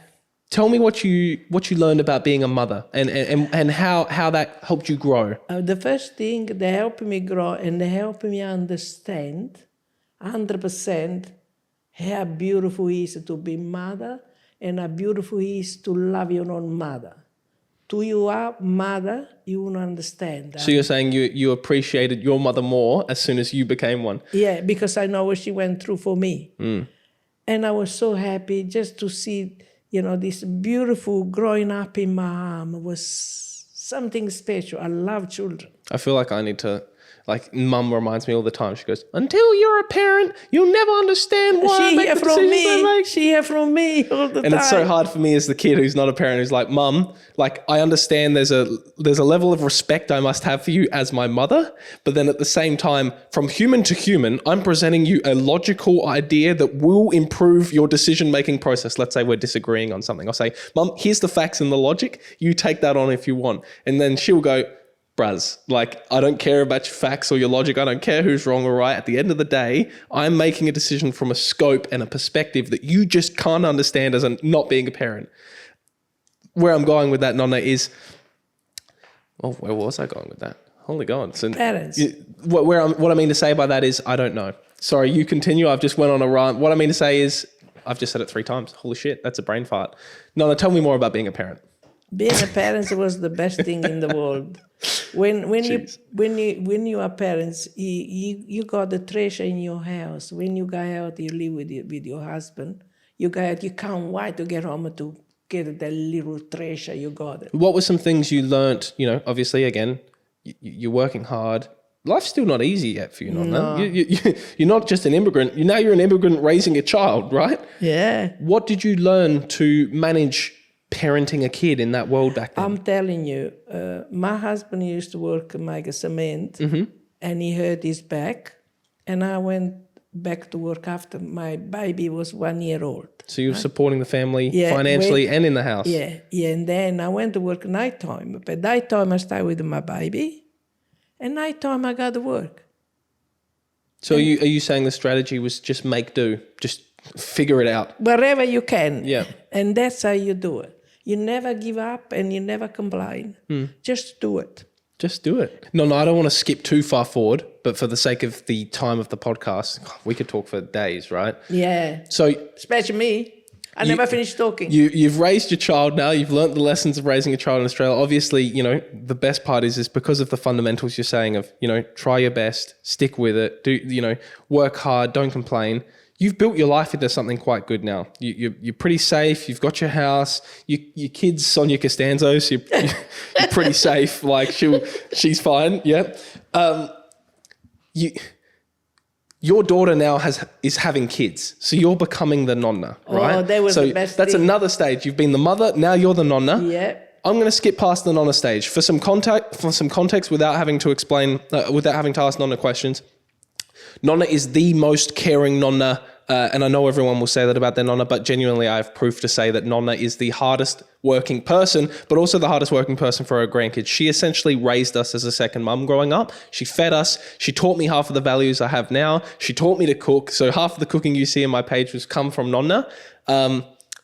Tell me what you learned about being a mother and how that helped you grow. The first thing, they helped me grow and they helped me understand 100% how beautiful it is to be mother and how beautiful it is to love your own mother. To your mother, you won't understand that. So you're saying you appreciated your mother more as soon as you became one? Yeah, because I know what she went through for me. And I was so happy just to see, you know, this beautiful growing up in my arm was something special. I love children. I feel like I need to, like, Mum reminds me all the time. She goes, until you're a parent, you'll never understand why I make the decisions I make. She hear from me all the time. And it's so hard for me as the kid who's not a parent, who's like, Mum, like, I understand there's a level of respect I must have for you as my mother, but then at the same time, from human to human, I'm presenting you a logical idea that will improve your decision-making process. Let's say we're disagreeing on something. I'll say, Mum, here's the facts and the logic. You take that on if you want. And then she'll go, Braz, like, I don't care about your facts or your logic. I don't care who's wrong or right. At the end of the day, I'm making a decision from a scope and a perspective that you just can't understand as not being a parent. Where I'm going with that, Nonna, is... Oh, where was I going with that? Holy God. So parents. What I mean to say by that is, I don't know. Sorry, you continue. I've just went on a rant. What I mean to say is, I've just said it 3 times. Holy shit, that's a brain fart. Nonna, tell me more about being a parent. Being a parent was the best thing in the world. When you are parents, you got the treasure in your house. When you go out, you live with your husband. You go out, you can't wait to get home to get that little treasure you got. What were some things you learnt? You know, obviously, again, you're working hard. Life's still not easy yet for you, Nonna. No. You're not just an immigrant. Now you're an immigrant raising a child, right? Yeah. What did you learn to manage parenting a kid in that world back then? I'm telling you, my husband used to work like a cement, and he hurt his back, and I went back to work after my baby was 1 year old. So you were supporting the family financially and in the house? Yeah, and then I went to work nighttime. But daytime I stayed with my baby, and nighttime I got to work. So are you saying the strategy was just make do, just figure it out? Wherever you can. Yeah. And that's how you do it. You never give up and you never complain. Just do it. Just do it. No, I don't want to skip too far forward, but for the sake of the time of the podcast, we could talk for days, right? Yeah. So, especially me. I never finished talking. You've raised your child now. You've learnt the lessons of raising a child in Australia. Obviously, you know, the best part is because of the fundamentals you're saying of, you know, try your best, stick with it, work hard, don't complain. You've built your life into something quite good now. You're pretty safe. You've got your house. Your kid's Sonia Costanzo, so you're pretty safe. Like she's fine. Yeah. Your daughter now is having kids, so you're becoming the Nonna, right? Oh, that was the best that's thing. Another stage. You've been the mother. Now you're the Nonna. Yeah. I'm going to skip past the Nonna stage for some context without having to explain, without having to ask Nonna questions. Nonna is the most caring Nonna and I know everyone will say that about their Nonna, but genuinely I have proof to say that Nonna is the hardest working person, but also the hardest working person for her grandkids. She essentially raised us as a second mum growing up. She fed us. She taught me half of the values I have now. She taught me to cook. So half of the cooking you see in my page was come from Nonna.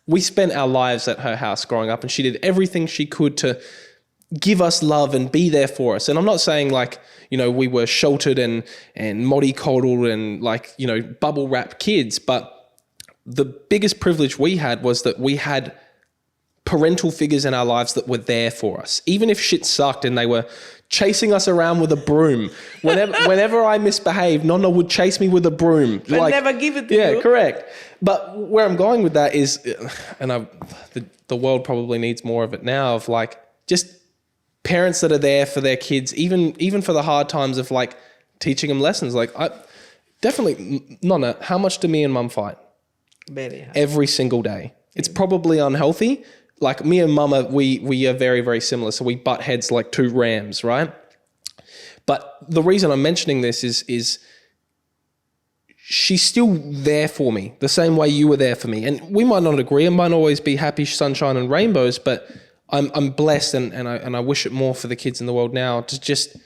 We spent our lives at her house growing up, and she did everything she could to give us love and be there for us. And I'm not saying like, we were sheltered and mollycoddled and like, bubble wrap kids, but the biggest privilege we had was that we had parental figures in our lives that were there for us. Even if shit sucked and they were chasing us around with a broom. Whenever I misbehaved, Nonna would chase me with a broom. But never give it to you. Yeah, correct. But where I'm going with that is, and the world probably needs more of it now, of like just parents that are there for their kids, even for the hard times of like teaching them lessons. Like definitely, Nonna, how much do me and mum fight? Very hard. Every single day. It's probably unhealthy. Like me and mama, we are very, very similar. So we butt heads like two rams, right? But the reason I'm mentioning this is she's still there for me the same way you were there for me. And we might not agree and might not always be happy, sunshine and rainbows, but I'm blessed and I wish it more for the kids in the world now to just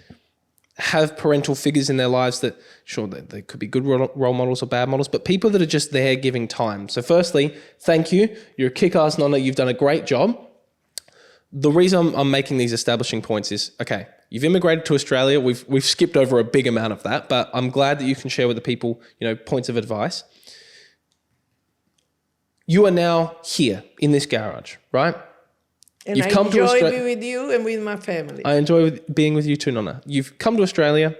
have parental figures in their lives that, sure, they could be good role models or bad models, but people that are just there giving time. So firstly, thank you. You're a kick-ass Nonna. You've done a great job. The reason I'm making these establishing points is, okay, you've immigrated to Australia. We've skipped over a big amount of that, but I'm glad that you can share with the people, points of advice. You are now here in this garage, right? And I enjoy being with you and with my family. I enjoy being with you too, Nonna. You've come to Australia.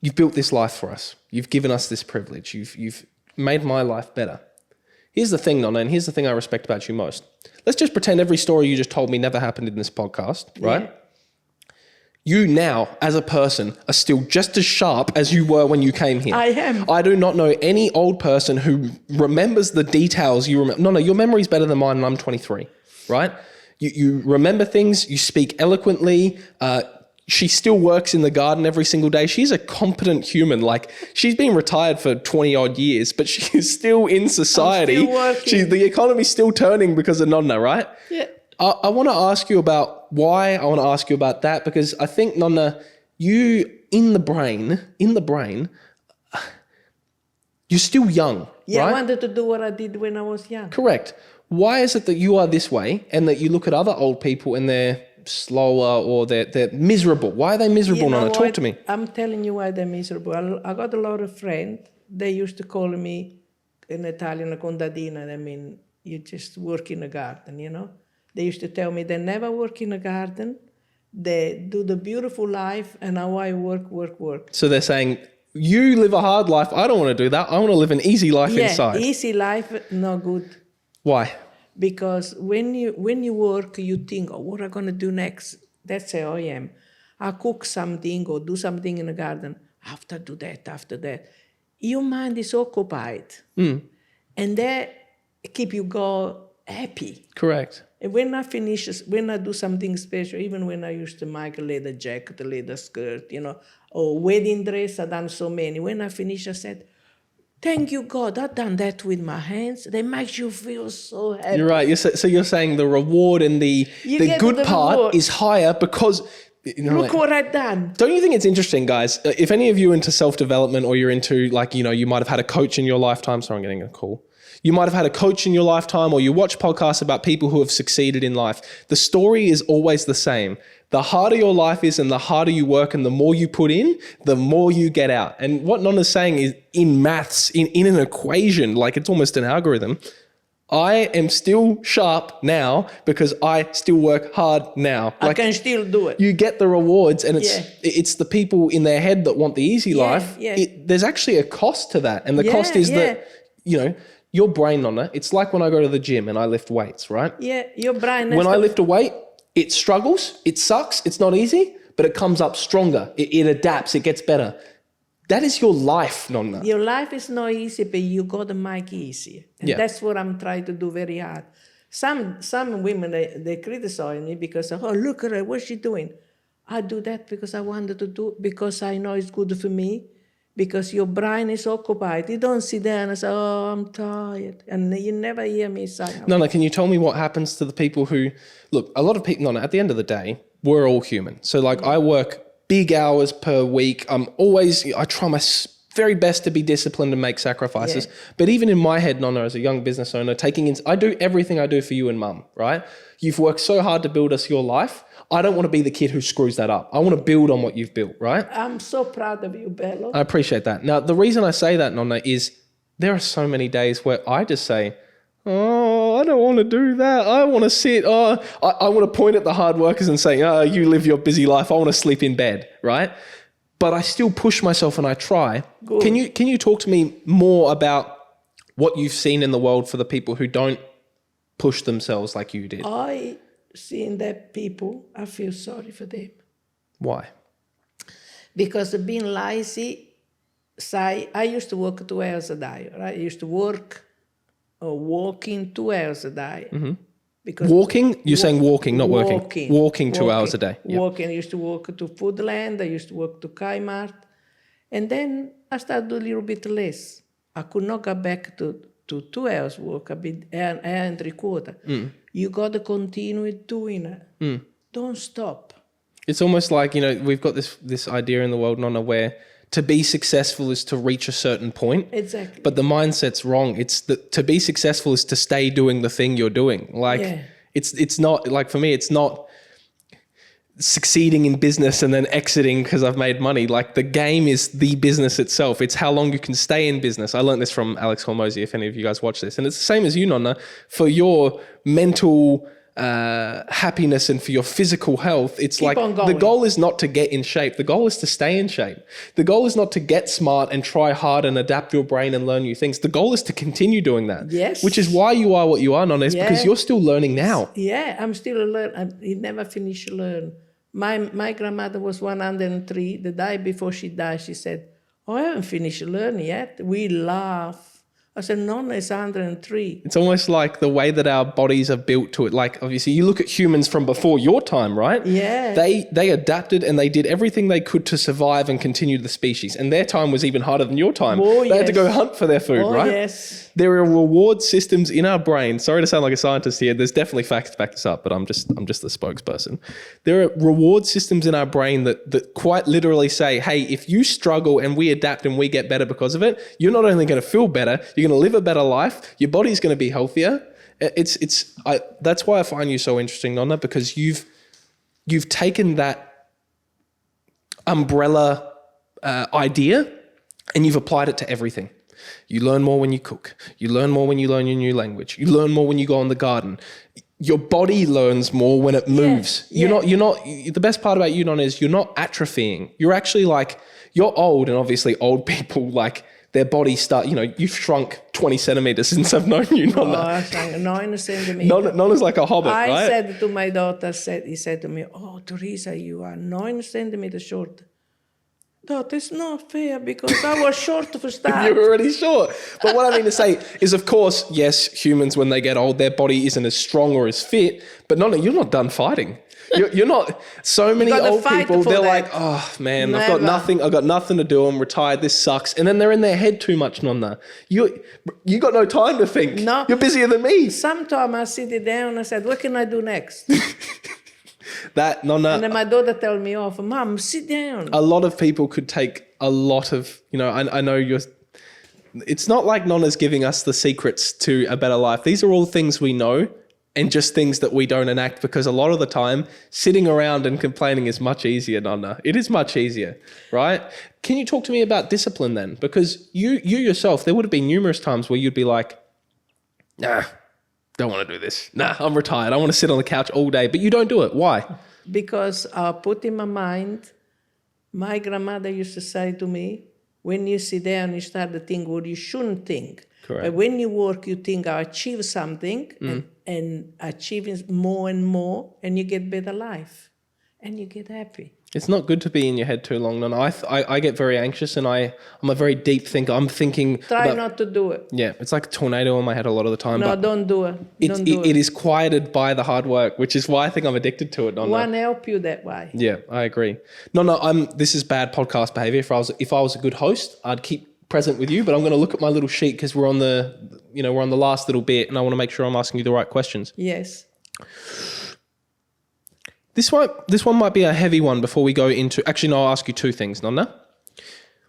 You've built this life for us. You've given us this privilege. You've made my life better. Here's the thing, Nonna, and here's the thing I respect about you most. Let's just pretend every story you just told me never happened in this podcast, right? Yeah. You now, as a person, are still just as sharp as you were when you came here. I am. I do not know any old person who remembers the details you remember. Nonna, your memory's better than mine and I'm 23. Right? You remember things, you speak eloquently. She still works in the garden every single day. She's a competent human. Like she's been retired for 20 odd years, but she's still in society. I'm still working. The economy's still turning because of Nonna, right? Yeah. I want to ask you about why. I want to ask you about that because I think, Nonna, you in the brain, you're still young, yeah, right? I wanted to do what I did when I was young. Correct. Why is it that you are this way and that you look at other old people and they're slower or they're miserable? Why are they miserable, Nonna? Talk to me. I'm telling you why they're miserable. I got a lot of friends. They used to call me in Italian a contadina. I mean, you just work in a garden, They used to tell me they never work in a garden. They do the beautiful life and now I work. So they're saying, you live a hard life. I don't want to do that. I want to live an easy life inside. Yeah, easy life, no good. Why? Because when you work, you think, oh, what am I going to do next? That's how I am. I cook something or do something in the garden. After that. Your mind is occupied. And that keep you happy. Correct. And when I do something special, even when I used to make a leather jacket, a leather skirt, or wedding dress, I've done so many. When I finish, I said, thank you, God, I've done that with my hands. That makes you feel so happy. You're right. So you're saying the reward and the good part reward is higher because... Look what I've done. Don't you think it's interesting, guys? If any of you into self-development or you're into you might have had a coach in your lifetime. Sorry, I'm getting a call. You might have had a coach in your lifetime or you watch podcasts about people who have succeeded in life. The story is always the same. The harder your life is and the harder you work and the more you put in, the more you get out. And what Nonna's saying is in maths, in an equation, like it's almost an algorithm, I am still sharp now because I still work hard now. I can still do it. You get the rewards and it's the people in their head that want the easy life. Yeah. There's actually a cost to that. And the cost is that, your brain, Nonna, it's like when I go to the gym and I lift weights, right? Yeah, your brain. When I lift a weight, it struggles, it sucks, it's not easy, but it comes up stronger. It adapts, it gets better. That is your life, Nonna. Your life is not easy, but you got to make it easy. And that's what I'm trying to do very hard. Some women, they criticize me because, oh, look at her, what's she doing? I do that because I wanted to do, because I know it's good for me. because your brain is occupied. You don't sit there and say, oh, I'm tired. And you never hear me say, Nonna, can you tell me what happens to the people who, look, a lot of people, Nonna, at the end of the day, we're all human. So like I work big hours per week. I try my very best to be disciplined and make sacrifices. Yeah. But even in my head, Nonna, as a young business owner, I do everything I do for you and mum, right? You've worked so hard to build us your life. I don't want to be the kid who screws that up. I want to build on what you've built, right? I'm so proud of you, Bello. I appreciate that. Now, the reason I say that, Nonna, is there are so many days where I just say, oh, I don't want to do that. I want to sit. Oh, I want to point at the hard workers and say, oh, you live your busy life. I want to sleep in bed, right? But I still push myself and I try. Good. Can you talk to me more about what you've seen in the world for the people who don't push themselves like you did? I seen that people, I feel sorry for them. Why? Because of being lazy, say, I used to work 2 hours a day, right? I used to work or walking 2 hours a day. Mm-hmm. Because walking? You're saying walking, not working. Walking. Walking 2 hours a day. Yep. Walking. I used to walk to Foodland. I used to walk to Kmart. And then I started a little bit less. I could not go back to 2 hours work, a bit, an hour and 3/4. You got to continue doing it. Don't stop. It's almost like, we've got this idea in the world, Nonna, where to be successful is to reach a certain point. Exactly. But the mindset's wrong. It's to be successful is to stay doing the thing you're doing. Like it's not like, for me, it's not succeeding in business and then exiting because I've made money. Like the game is the business itself. It's how long you can stay in business. I learned this from Alex Hormozy, if any of you guys watch this. And it's the same as you, Nonna, for your mental happiness and for your physical health. It's Keep like on going. the goal is not to get in shape. The goal is to stay in shape. The goal is not to get smart and try hard and adapt your brain and learn new things. The goal is to continue doing that. Yes. Which is why you are what you are, Nonna, is because you're still learning now. Yeah, I'm still a learner. I never finish learn. My grandmother was 103. The day before she died, she said, oh, I haven't finished learning yet. We laugh. I said, Nonna is 103. It's almost like the way that our bodies are built to it. Like, obviously, you look at humans from before your time, right? Yeah. They adapted and they did everything they could to survive and continue the species. And their time was even harder than your time. Oh, they had to go hunt for their food, right? Yes. There are reward systems in our brain. Sorry to sound like a scientist here. There's definitely facts to back this up, but I'm just the spokesperson. There are reward systems in our brain that quite literally say, hey, if you struggle and we adapt and we get better because of it, you're not only going to feel better, you're going to live a better life, your body's going to be healthier. That's why I find you so interesting, Nonna, because you've taken that umbrella idea and you've applied it to everything. You learn more when you cook. You learn more when you learn your new language. You learn more when you go in the garden. Your body learns more when it moves. Yeah. You're not, the best part about you, Nonna, is you're not atrophying. You're actually like, you're old, and obviously old people, like their bodies start, you've shrunk 20 centimeters since I've known you, Nonna. Oh, I shrunk 9 centimeters. Nonna's like a hobbit, right? I said to my daughter, he said to me, oh, Teresa, you are 9 centimeters short. That is not fair because I was short for start. You're already short. But what I mean to say is, of course, yes, humans, when they get old, their body isn't as strong or as fit. But Nonna, you're not done fighting. You're not. So many old people, they're like, oh man, I've got nothing to do. I'm retired. This sucks. And then they're in their head too much, Nonna. You got no time to think. No. You're busier than me. Sometimes I sit down and I said, what can I do next? That, Nonna. And then my daughter told me off, Mom, sit down. A lot of people could take a lot of, I know it's not like Nonna's giving us the secrets to a better life. These are all things we know and just things that we don't enact, because a lot of the time sitting around and complaining is much easier, Nonna. It is much easier, right? Can you talk to me about discipline then? Because you yourself, there would have been numerous times where you'd be like, nah, don't want to do this. Nah, I'm retired. I want to sit on the couch all day. But you don't do it. Why? Because I put in my mind, my grandmother used to say to me, when you sit down, you start to think what you shouldn't think. Correct. But when you work, you think I achieve something and achieving more and more, and you get better life and you get happy. It's not good to be in your head too long. Nonna. I get very anxious, and I'm a very deep thinker. I'm thinking. Try not to do it. Yeah, it's like a tornado in my head a lot of the time. No, but don't do it. It is quieted by the hard work, which is why I think I'm addicted to it. Nonna. One help you that way. Yeah, I agree. No, this is bad podcast behavior. If I was a good host, I'd keep present with you, but I'm going to look at my little sheet because we're on the last little bit, and I want to make sure I'm asking you the right questions. Yes. This one might be a heavy one before we go into... Actually, no, I'll ask you two things, Nonna.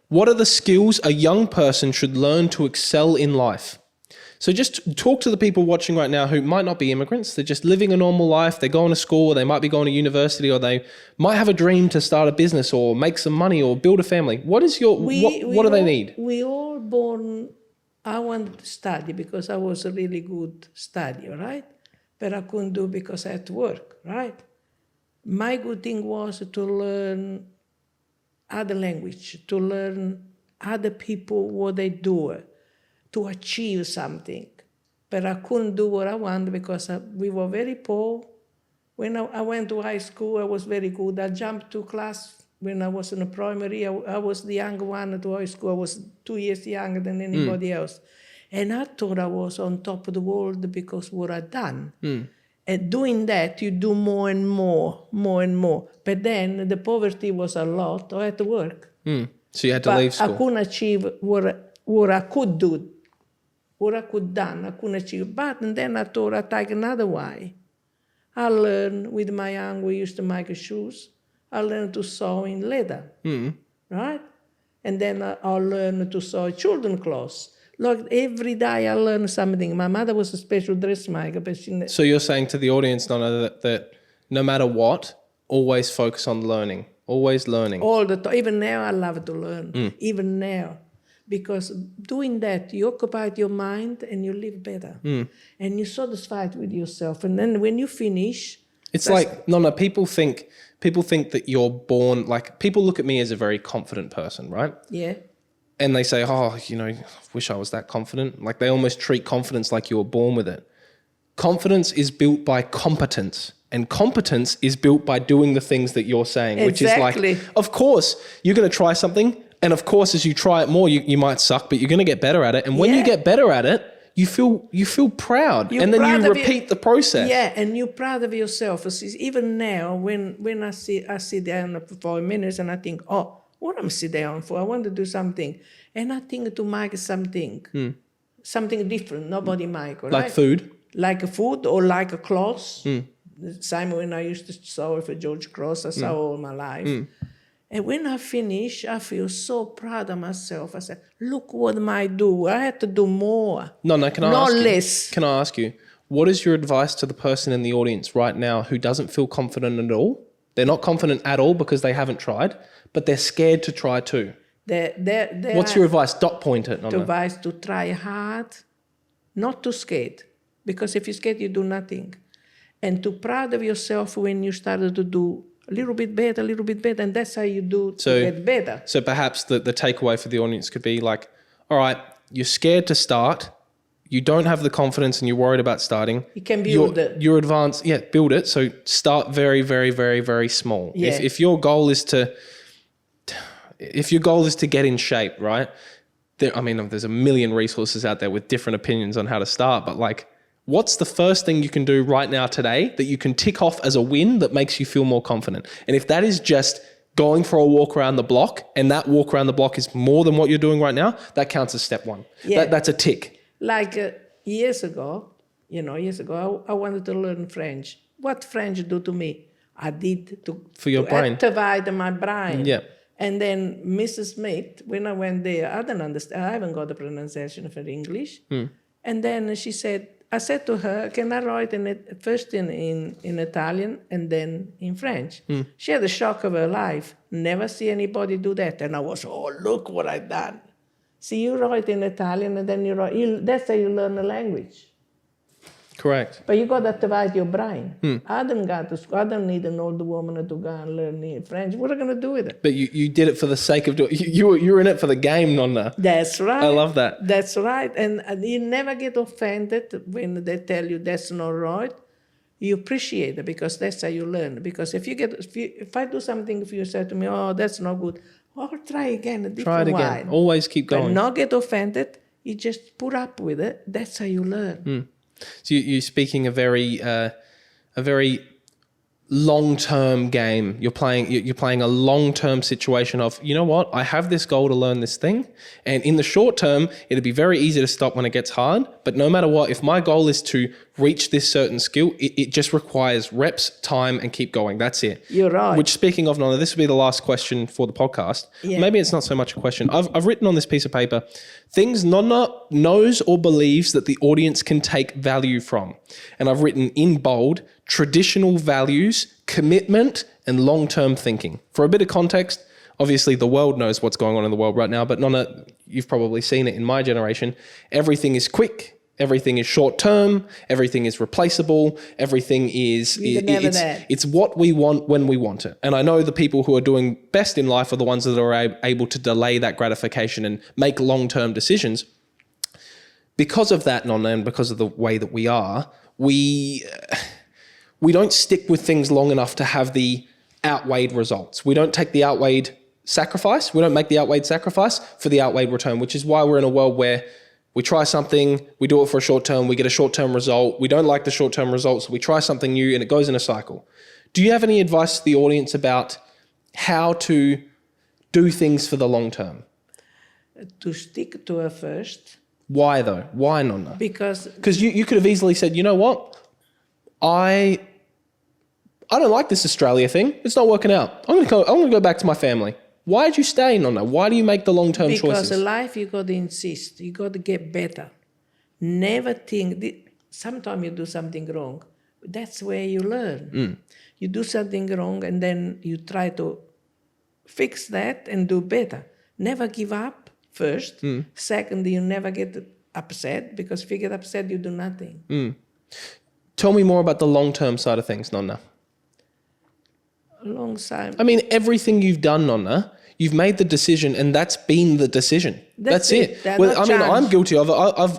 What are the skills a young person should learn to excel in life? So just talk to the people watching right now who might not be immigrants. They're just living a normal life. They're going to school, or they might be going to university, or they might have a dream to start a business or make some money or build a family. What do they need? We all born... I wanted to study because I was a really good studier, right? But I couldn't do because I had to work, right? My good thing was to learn other language, to learn other people what they do, to achieve something. But I couldn't do what I wanted because we were very poor. When I went to high school, I was very good. I jumped to class when I was in the primary. I was the younger one to high school. I was 2 years younger than anybody else. And I thought I was on top of the world because what I'd done. And doing that, you do more and more. But then the poverty was a lot. I had to work. So you had to leave school. I couldn't achieve what I could do, what I could done. I couldn't achieve. But and then I thought I'd take another way. I learned with my aunt, we used to make shoes. I learned to sew in leather, right? And then I learned to sew children's clothes. Look, every day I learn something. My mother was a special dressmaker, but she... So you're saying to the audience, Nonna, that no matter what, always focus on learning. Always learning. All the time. Even now, I love to learn. Even now. Because doing that, you occupy your mind and you live better. And you're satisfied with yourself. And then when you finish... It's like, Nonna, people think that you're born... Like, people look at me as a very confident person, right? Yeah. And they say, I wish I was that confident. Like they almost treat confidence like you were born with it. Confidence is built by competence. And competence is built by doing the things that you're saying. Exactly. Which is like, of course, you're going to try something. And of course, as you try it more, you might suck, but you're going to get better at it. And when you get better at it, you feel proud. And then you repeat the process. Yeah, and you're proud of yourself. Even now, when I sit down for 5 minutes and I think, what I'm sitting down for? I want to do something. And I think to make something different, nobody make, right? Like food? Like a food or like a clothes. Same when I used to sew for George Cross, I sew all my life. And when I finish, I feel so proud of myself. I said, look what I do. I had to do more. No, can I less. Can I ask you, what is your advice to the person in the audience right now who doesn't feel confident at all? They're not confident at all because they haven't tried, but they're scared to try too. What's your advice? Dot point it. The advice to try hard, not too scared. Because if you're scared, you do nothing. And to proud of yourself when you started to do a little bit better, and that's how you do to get better. So perhaps the takeaway for the audience could be like, all right, you're scared to start, you don't have the confidence and you're worried about starting. You can build it. You're advanced, build it. So start very, very, very, very small. Yeah. If your goal is to get in shape, right? There's a million resources out there with different opinions on how to start, but like, what's the first thing you can do right now today that you can tick off as a win that makes you feel more confident? And if that is just going for a walk around the block, and that walk around the block is more than what you're doing right now, that counts as step one. Yeah. That's a tick. Like years ago, I wanted to learn French. What French do to me? I did to activate my brain. Yeah. And then Mrs. Smith, when I went there, I didn't understand. I haven't got the pronunciation for English. And then I said to her, can I write first in Italian and then in French? She had the shock of her life. Never see anybody do that. And I was, look what I've done. See, you write in Italian and then you write, that's how you learn the language. Correct. But you got to activate your brain. I didn't go to school. I don't need an older woman to go and learn French. What are you going to do with it? But you did it for the sake of doing it. You were in it for the game, Nonna. That's right. I love that. That's right. And you never get offended when they tell you that's not right. you appreciate it because that's how you learn. Because if I do something, if you say to me, oh, that's not good, oh, try again, a Try it different again. wine. Always keep But going. not get offended. You just put up with it. That's how you learn. So you're speaking a very long-term game. You're playing a long-term situation of, you know what, I have this goal to learn this thing, and in the short term it'd be very easy to stop when it gets hard, but no matter what, if my goal is to reach this certain skill, it just requires reps, time, and keep going. That's it. You're right. Which, speaking of, Nonna, this will be the last question for the podcast. Yeah. Maybe it's not so much a question. I've written on this piece of paper things Nonna knows or believes that the audience can take value from. And I've written in bold, traditional values, commitment, and long-term thinking. For a bit of context, obviously the world knows what's going on in the world right now, but Nonna, you've probably seen it in my generation. Everything is quick. Everything is short-term. Everything is replaceable. Everything is, it's what we want when we want it. And I know the people who are doing best in life are the ones that are able to delay that gratification and make long-term decisions. Because of that, Nonna, and because of the way that we are, we don't stick with things long enough to have the outweighed results. We don't take the outweighed sacrifice. We don't make the outweighed sacrifice for the outweighed return, which is why we're in a world where we try something, we do it for a short term, we get a short-term result. We don't like the short-term results, so we try something new, and it goes in a cycle. Do you have any advice to the audience about how to do things for the long term? To stick to it first. Why though? Why, Nonna? Because you could have easily said, you know what? I don't like this Australia thing. It's not working out. I'm gonna go back to my family. Why did you stay, Nonna? Why do you make the long-term choices? Because in life, you got to insist. You got to get better. Never think. Sometimes you do something wrong. That's where you learn. You do something wrong, and then you try to fix that and do better. Never give up, first. Second, you never get upset, because if you get upset, you do nothing. Tell me more about the long-term side of things, Nonna. Long time. I mean, everything you've done, Nonna, you've made the decision, and that's been the decision. That's it. Well, I mean, I'm guilty of it.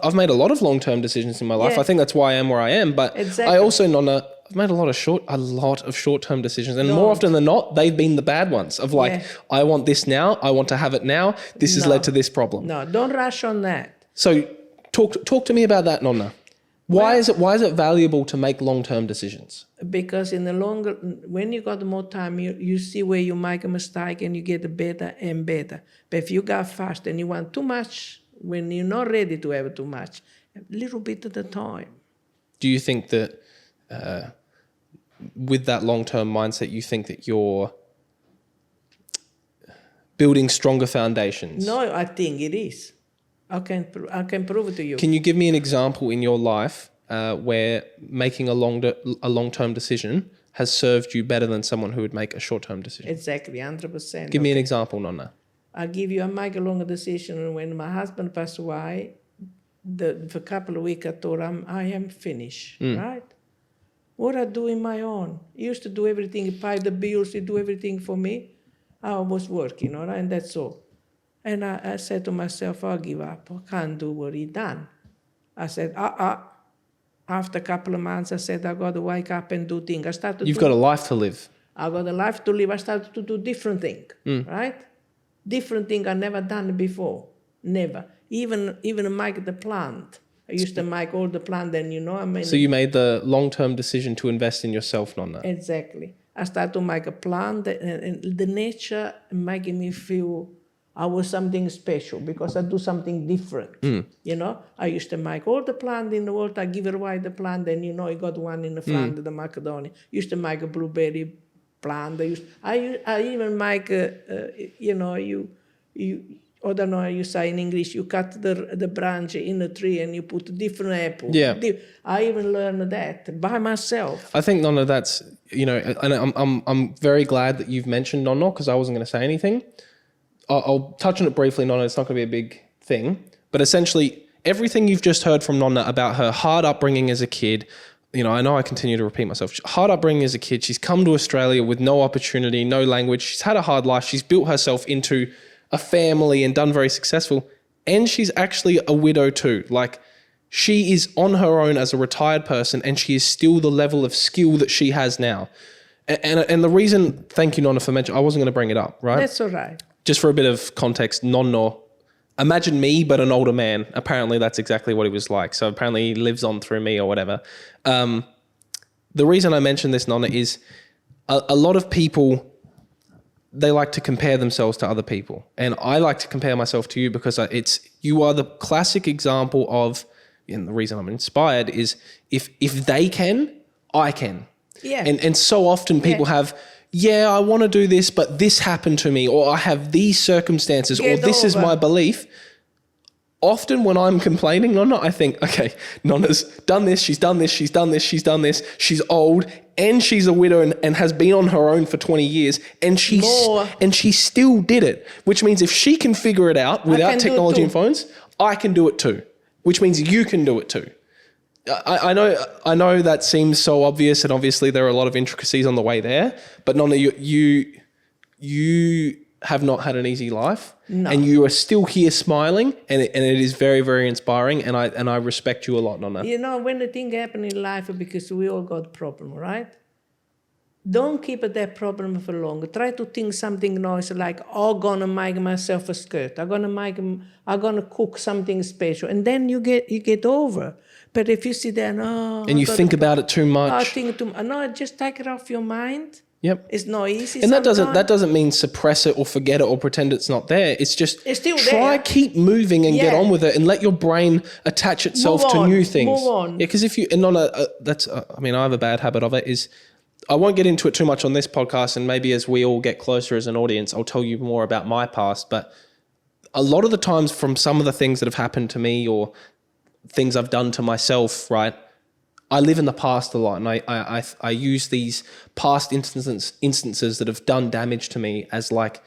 I've made a lot of long-term decisions in my life. Yeah. I think that's why I am where I am. But Exactly. I also, Nonna, I've made a lot of short-term decisions, and more often than not, they've been the bad ones. Of like, I want this now. I want to have it now. This has led to this problem. No, don't rush on that. So, talk to me about that, Nonna. Why is it valuable to make long-term decisions? Because in the longer, when you got more time, you see where you make a mistake and you get better and better. But if you go fast and you want too much, when you're not ready to have too much, a little bit at a time. Do you think that with that long-term mindset, you think that you're building stronger foundations? No, I think it is. I can prove it to you. Can you give me an example in your life where making a long-term decision has served you better than someone who would make a short-term decision? Exactly, 100%. Give me an example, Nonna. I make a longer decision. When my husband passed away, for a couple of weeks I thought I am finished, right? What I do in my own. He used to do everything, pay the bills, he do everything for me. I was working, all right, and that's all. And I said to myself, I'll give up. I can't do what he done. I said, After a couple of months, I said, I got to wake up and do things. You've got a life to live. I got a life to live. I started to do different things, right? Different things I never done before. Never. Even make the plant. I used to make all the plant, and I mean. So you made the long-term decision to invest in yourself, Nonna. Exactly. I started to make a plant, and the nature making me feel I was something special because I do something different. I used to make all the plant in the world. I give away the plant, and I got one in the front of the Macedonia. Used to make a blueberry plant. I even make I don't know how you say in English. You cut the branch in the tree and you put different apples. Yeah. I even learned that by myself. I think, Nonna, that's and I'm very glad that you've mentioned Nonna, because I wasn't going to say anything. I'll touch on it briefly, Nonna. It's not going to be a big thing. But essentially, everything you've just heard from Nonna about her hard upbringing as a kid, I know I continue to repeat myself. Hard upbringing as a kid. She's come to Australia with no opportunity, no language. She's had a hard life. She's built herself into a family and done very successful. And she's actually a widow too. Like, She is on her own as a retired person, and she is still the level of skill that she has now. And the reason, thank you, Nonna, for mentioning, I wasn't going to bring it up, right? That's all right. Just for a bit of context, Nonna, imagine me, but an older man. Apparently that's exactly what he was like. So apparently he lives on through me or whatever. The reason I mention this, Nonna, is a lot of people, they like to compare themselves to other people. And I like to compare myself to you because you are the classic example of, and the reason I'm inspired is if they can, I can. Yeah. And so often people have, I want to do this, but this happened to me, or I have these circumstances, or this is my belief. Often when I'm complaining, Nonna, I think, okay, Nonna's done this, she's done this, she's done this, she's done this. She's old and she's a widow and has been on her own for 20 years and she still did it, which means if she can figure it out without technology and phones, I can do it too, which means you can do it too. I know that seems so obvious, and obviously there are a lot of intricacies on the way there, but Nonna, you have not had an easy life, and you are still here smiling, and it is very, very inspiring, and I respect you a lot, Nonna. You know, when the thing happen in life, because we all got problem, right? Don't keep that problem for long. Try to think something nice like, I'm gonna make myself a skirt. I'm gonna cook something special, and then you get over. But if you sit there, and you think about it too much. Just take it off your mind. Yep. It's not easy. And that doesn't mean suppress it or forget it or pretend it's not there. It's just still try, keep moving and get on with it, and let your brain attach itself to new things. Move on. Yeah, because if you, and Nonna, I have a bad habit of it, is I won't get into it too much on this podcast, and maybe as we all get closer as an audience, I'll tell you more about my past. But a lot of the times from some of the things that have happened to me or things I've done to myself, right? I live in the past a lot, and I use these past instances that have done damage to me as like,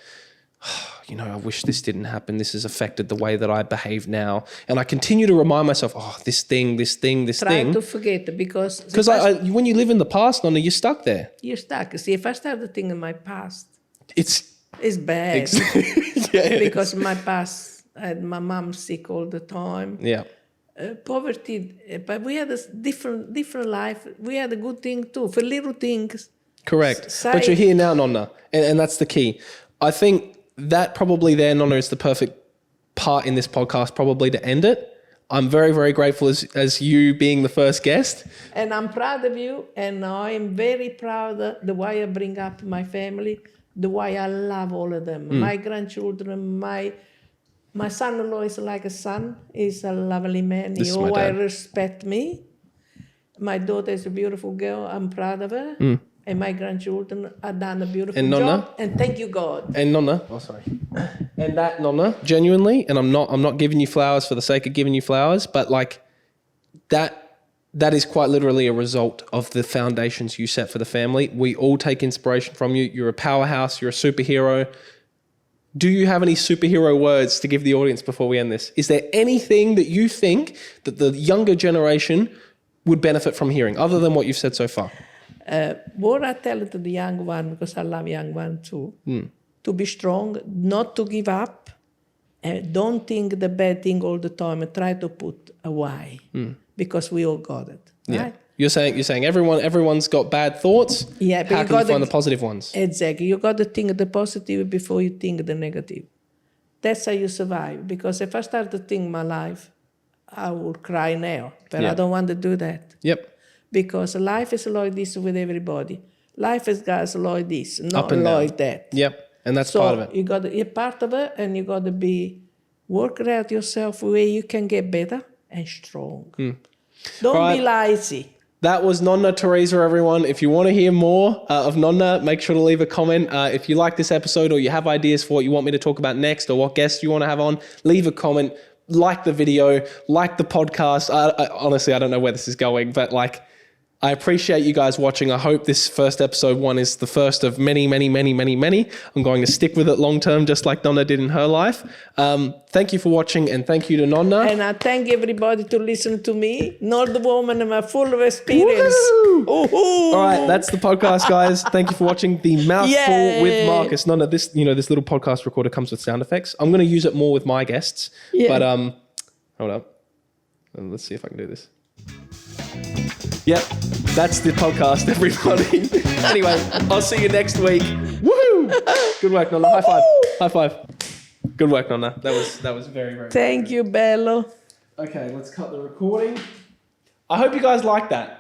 I wish this didn't happen. This has affected the way that I behave now. And I continue to remind myself, this thing. Try to forget it because when you live in the past, Nonna, you're stuck there. You're stuck. See, if I start to think in my past, it's bad. Because my past, I had my mom sick all the time. Yeah. Poverty, but we had a different life. We had a good thing too, for little things. Correct. But you're here now, Nonna, and that's the key. I think that probably there, Nonna, is the perfect part in this podcast, probably to end it. I'm very, very grateful as you being the first guest. And I'm proud of you, and I'm very proud of the way I bring up my family, the way I love all of them. My grandchildren, my son-in-law is like a son. He's a lovely man. He always respects me. My daughter is a beautiful girl. I'm proud of her. And my grandchildren have done a beautiful job. And thank you, God. And Nonna, and that, Nonna, genuinely, and I'm not giving you flowers for the sake of giving you flowers, but like that is quite literally a result of the foundations you set for the family. We all take inspiration from you. You're a powerhouse. You're a superhero. Do you have any superhero words to give the audience before we end this? Is there anything that you think that the younger generation would benefit from hearing, other than what you've said so far? What I tell to the young one, because I love young one too, to be strong, not to give up, don't think the bad thing all the time, and try to put away, because we all got it. Yeah. Right? You're saying everyone's got bad thoughts. Yeah, but how can you find the positive ones? Exactly. You got to think the positive before you think the negative. That's how you survive. Because if I start to think my life, I would cry now. But I don't want to do that. Yep. Because life is like this with everybody. Life is guys like this, not like that. Yep. And that's part of it. You got to be part of it, and you got to work out yourself where you can get better and strong. Don't be lazy. That was Nonna Teresa, everyone. If you want to hear more of Nonna, make sure to leave a comment. If you like this episode or you have ideas for what you want me to talk about next or what guests you want to have on, leave a comment, like the video, like the podcast. Honestly, I don't know where this is going, but I appreciate you guys watching. I hope this first episode one is the first of many, many, many, many, many. I'm going to stick with it long term, just like Nonna did in her life. Thank you for watching, and thank you to Nonna. And I thank everybody to listen to me. Not the woman, I'm full of experience. All right, that's the podcast, guys. Thank you for watching the Mouthful with Marcus. Nonna, this little podcast recorder comes with sound effects. I'm going to use it more with my guests, but hold up. Let's see if I can do this. Yep, that's the podcast, everybody. Anyway, I'll see you next week. Woohoo! Good work, Nonna. High five. High five. Good work, Nonna. That was very, very Thank you, Bello. Okay, let's cut the recording. I hope you guys like that.